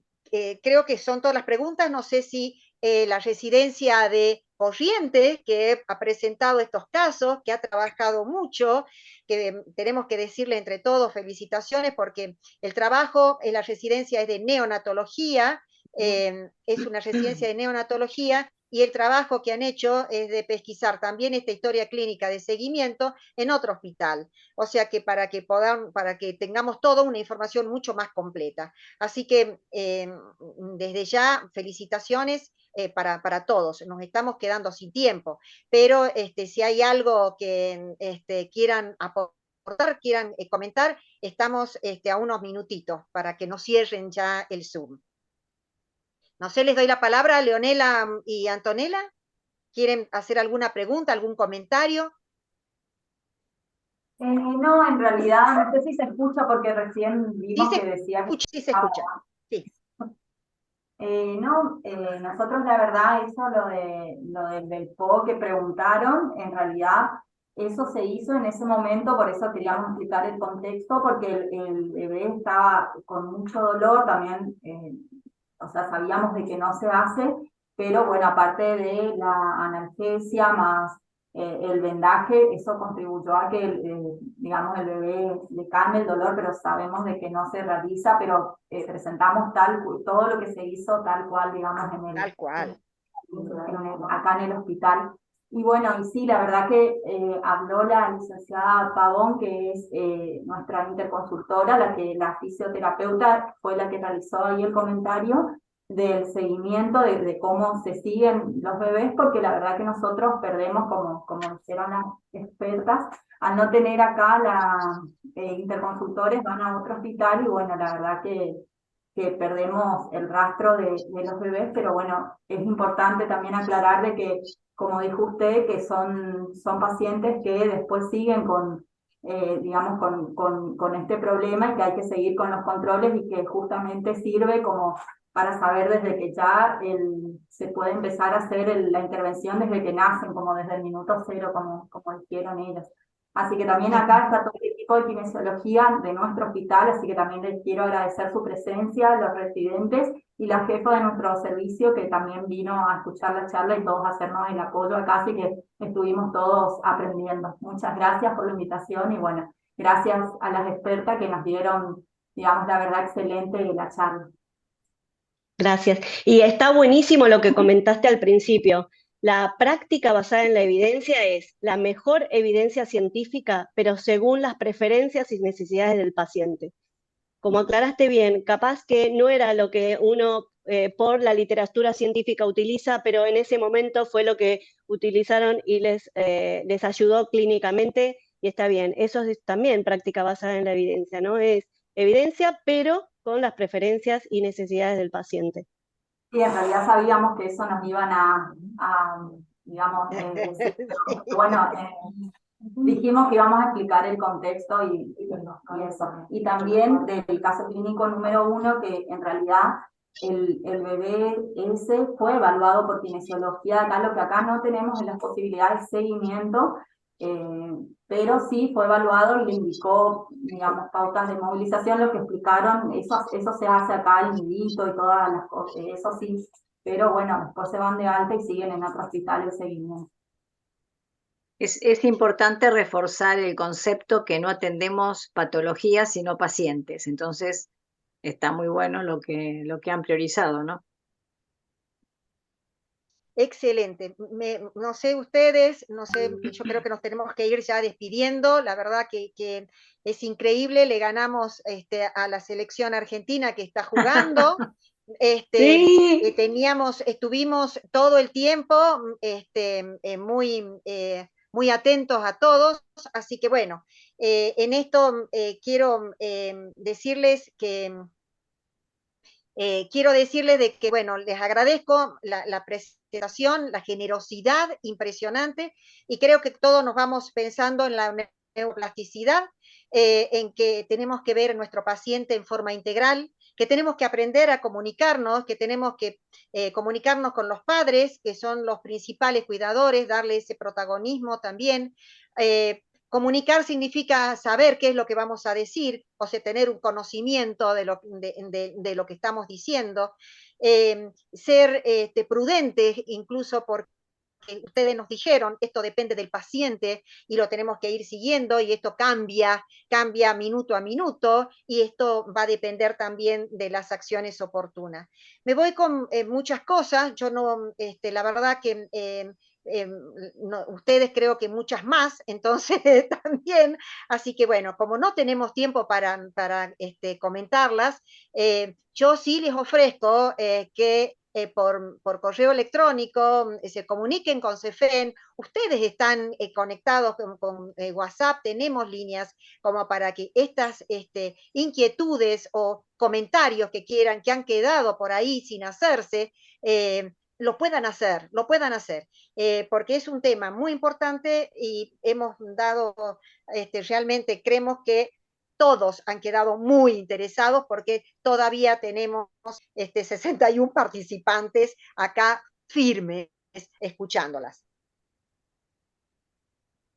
creo que son todas las preguntas. No sé si la residencia de Corrientes, que ha presentado estos casos, que ha trabajado mucho, que tenemos que decirle entre todos felicitaciones, porque el trabajo en la residencia es de neonatología, es una residencia de neonatología, y el trabajo que han hecho es de pesquisar también esta historia clínica de seguimiento en otro hospital. O sea que para que tengamos toda una información mucho más completa. Así que desde ya, felicitaciones para todos. Nos estamos quedando sin tiempo, pero si hay algo que quieran aportar, quieran comentar, estamos a unos minutitos para que no cierren ya el Zoom. No sé, les doy la palabra a Leonela y Antonella. ¿Quieren hacer alguna pregunta, algún comentario? No, en realidad, no sé si se escucha porque recién vimos que decía que... Sí, se escucha. Sí. No, nosotros la verdad, eso lo del PO que preguntaron, en realidad eso se hizo en ese momento, por eso queríamos explicar el contexto, porque el bebé estaba con mucho dolor, también, o sea, sabíamos de que no se hace, pero bueno, aparte de la analgesia más el vendaje, eso contribuyó a que, digamos, el bebé le calme el dolor, pero sabemos de que no se realiza, pero presentamos todo lo que se hizo tal cual, digamos, Tal cual. acá en el hospital. Y bueno, y sí, la verdad que habló la licenciada Pavón, que es nuestra interconsultora, la fisioterapeuta fue la que realizó ahí el comentario del seguimiento, de cómo se siguen los bebés, porque la verdad que nosotros perdemos, como dijeron las expertas, al no tener acá interconsultores, van a otro hospital y bueno, la verdad que perdemos el rastro de los bebés, pero bueno, es importante también aclarar de que, como dijo usted, que son pacientes que después siguen digamos, con este problema y que hay que seguir con los controles y que justamente sirve como para saber desde que ya se puede empezar a hacer la intervención desde que nacen, como desde el minuto cero, como hicieron ellos. Así que también acá está todo el equipo de kinesiología de nuestro hospital, así que también les quiero agradecer su presencia, los residentes y la jefa de nuestro servicio que también vino a escuchar la charla y todos a hacernos el apoyo acá, así que estuvimos todos aprendiendo. Muchas gracias por la invitación y bueno, gracias a las expertas que nos dieron, digamos, la verdad excelente la charla. Gracias. Y está buenísimo lo que comentaste al principio. La práctica basada en la evidencia es la mejor evidencia científica, pero según las preferencias y necesidades del paciente. Como aclaraste bien, capaz que no era lo que uno por la literatura científica utiliza, pero en ese momento fue lo que utilizaron y les ayudó clínicamente y está bien. Eso es también práctica basada en la evidencia, ¿no? Es evidencia, pero con las preferencias y necesidades del paciente. Sí, en realidad sabíamos que eso nos iban digamos, decir, bueno, dijimos que íbamos a explicar el contexto y eso. Y también del caso clínico número 1, que en realidad el bebé ese fue evaluado por kinesiología. Acá lo que acá no tenemos es la posibilidad de seguimiento, pero sí fue evaluado y le indicó, digamos, pautas de movilización, lo que explicaron, eso se hace acá, el nidito y todas las cosas, eso sí, pero bueno, después se van de alta y siguen en otro hospital el seguimiento. Es importante reforzar el concepto que no atendemos patologías, sino pacientes. Entonces, está muy bueno lo que han priorizado, ¿no? Excelente. No sé ustedes, no sé, yo creo que nos tenemos que ir ya despidiendo. La verdad que es increíble, le ganamos a la selección argentina que está jugando. Sí. Estuvimos todo el tiempo muy atentos a todos, así que bueno, en esto quiero decirles que de que, bueno, les agradezco la presentación, la generosidad impresionante, y creo que todos nos vamos pensando en la neuroplasticidad, en que tenemos que ver a nuestro paciente en forma integral, que tenemos que aprender a comunicarnos, que tenemos que comunicarnos con los padres, que son los principales cuidadores, darle ese protagonismo también. Comunicar significa saber qué es lo que vamos a decir, o sea, tener un conocimiento de lo que estamos diciendo, ser prudentes, incluso porque ustedes nos dijeron, esto depende del paciente y lo tenemos que ir siguiendo, y esto cambia minuto a minuto, y esto va a depender también de las acciones oportunas. Me voy con muchas cosas, yo no, la verdad que no, ustedes creo que muchas más, entonces también, así que bueno, como no tenemos tiempo para comentarlas, yo sí les ofrezco que por correo electrónico se comuniquen con CEFEN. Ustedes están conectados con WhatsApp, tenemos líneas como para que estas inquietudes o comentarios que quieran, que han quedado por ahí sin hacerse, lo puedan hacer, porque es un tema muy importante y hemos dado, realmente creemos que todos han quedado muy interesados, porque todavía tenemos 61 participantes acá firmes escuchándolas.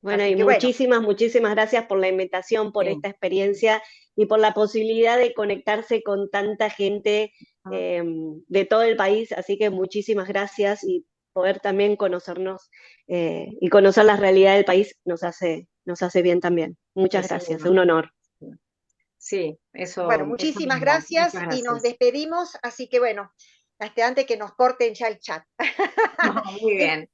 Bueno, Así y que bueno, muchísimas gracias por la invitación, por Sí. esta experiencia y por la posibilidad de conectarse con tanta gente de todo el país. Así que muchísimas gracias, y poder también conocernos y conocer la realidad del país nos hace bien también. Muchas Eso gracias, mismo. un honor. Sí, eso. bueno, Eso muchísimas mismo. gracias, Muchas y nos gracias. despedimos, así que bueno, antes que nos corten ya el chat. Muy bien.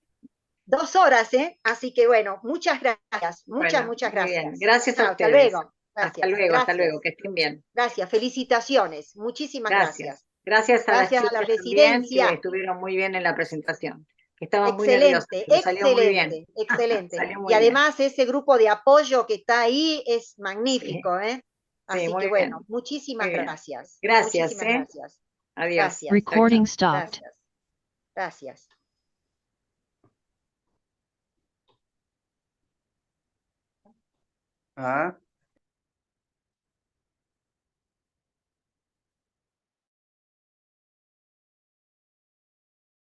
2 horas, ¿eh? Así que bueno, muchas gracias, muchas Bueno, muy gracias. bien. Gracias a Chao, hasta ustedes. luego. Hasta Gracias, luego, que estén bien. gracias, felicitaciones, muchísimas Gracias. gracias. Gracias a las Gracias a la chicas también, que residencia. estuvieron muy bien en la presentación, que estaban muy nerviosas, Excelente, pero salió muy bien. excelente. Salió Y muy bien. además ese grupo de apoyo que está ahí es Sí, magnífico, ¿eh? sí, Así muy que bien. bueno, muchísimas Muy bien. gracias. Gracias, Muchísimas gracias. Adiós. Gracias. Chao, chao. Gracias. Gracias. Ah.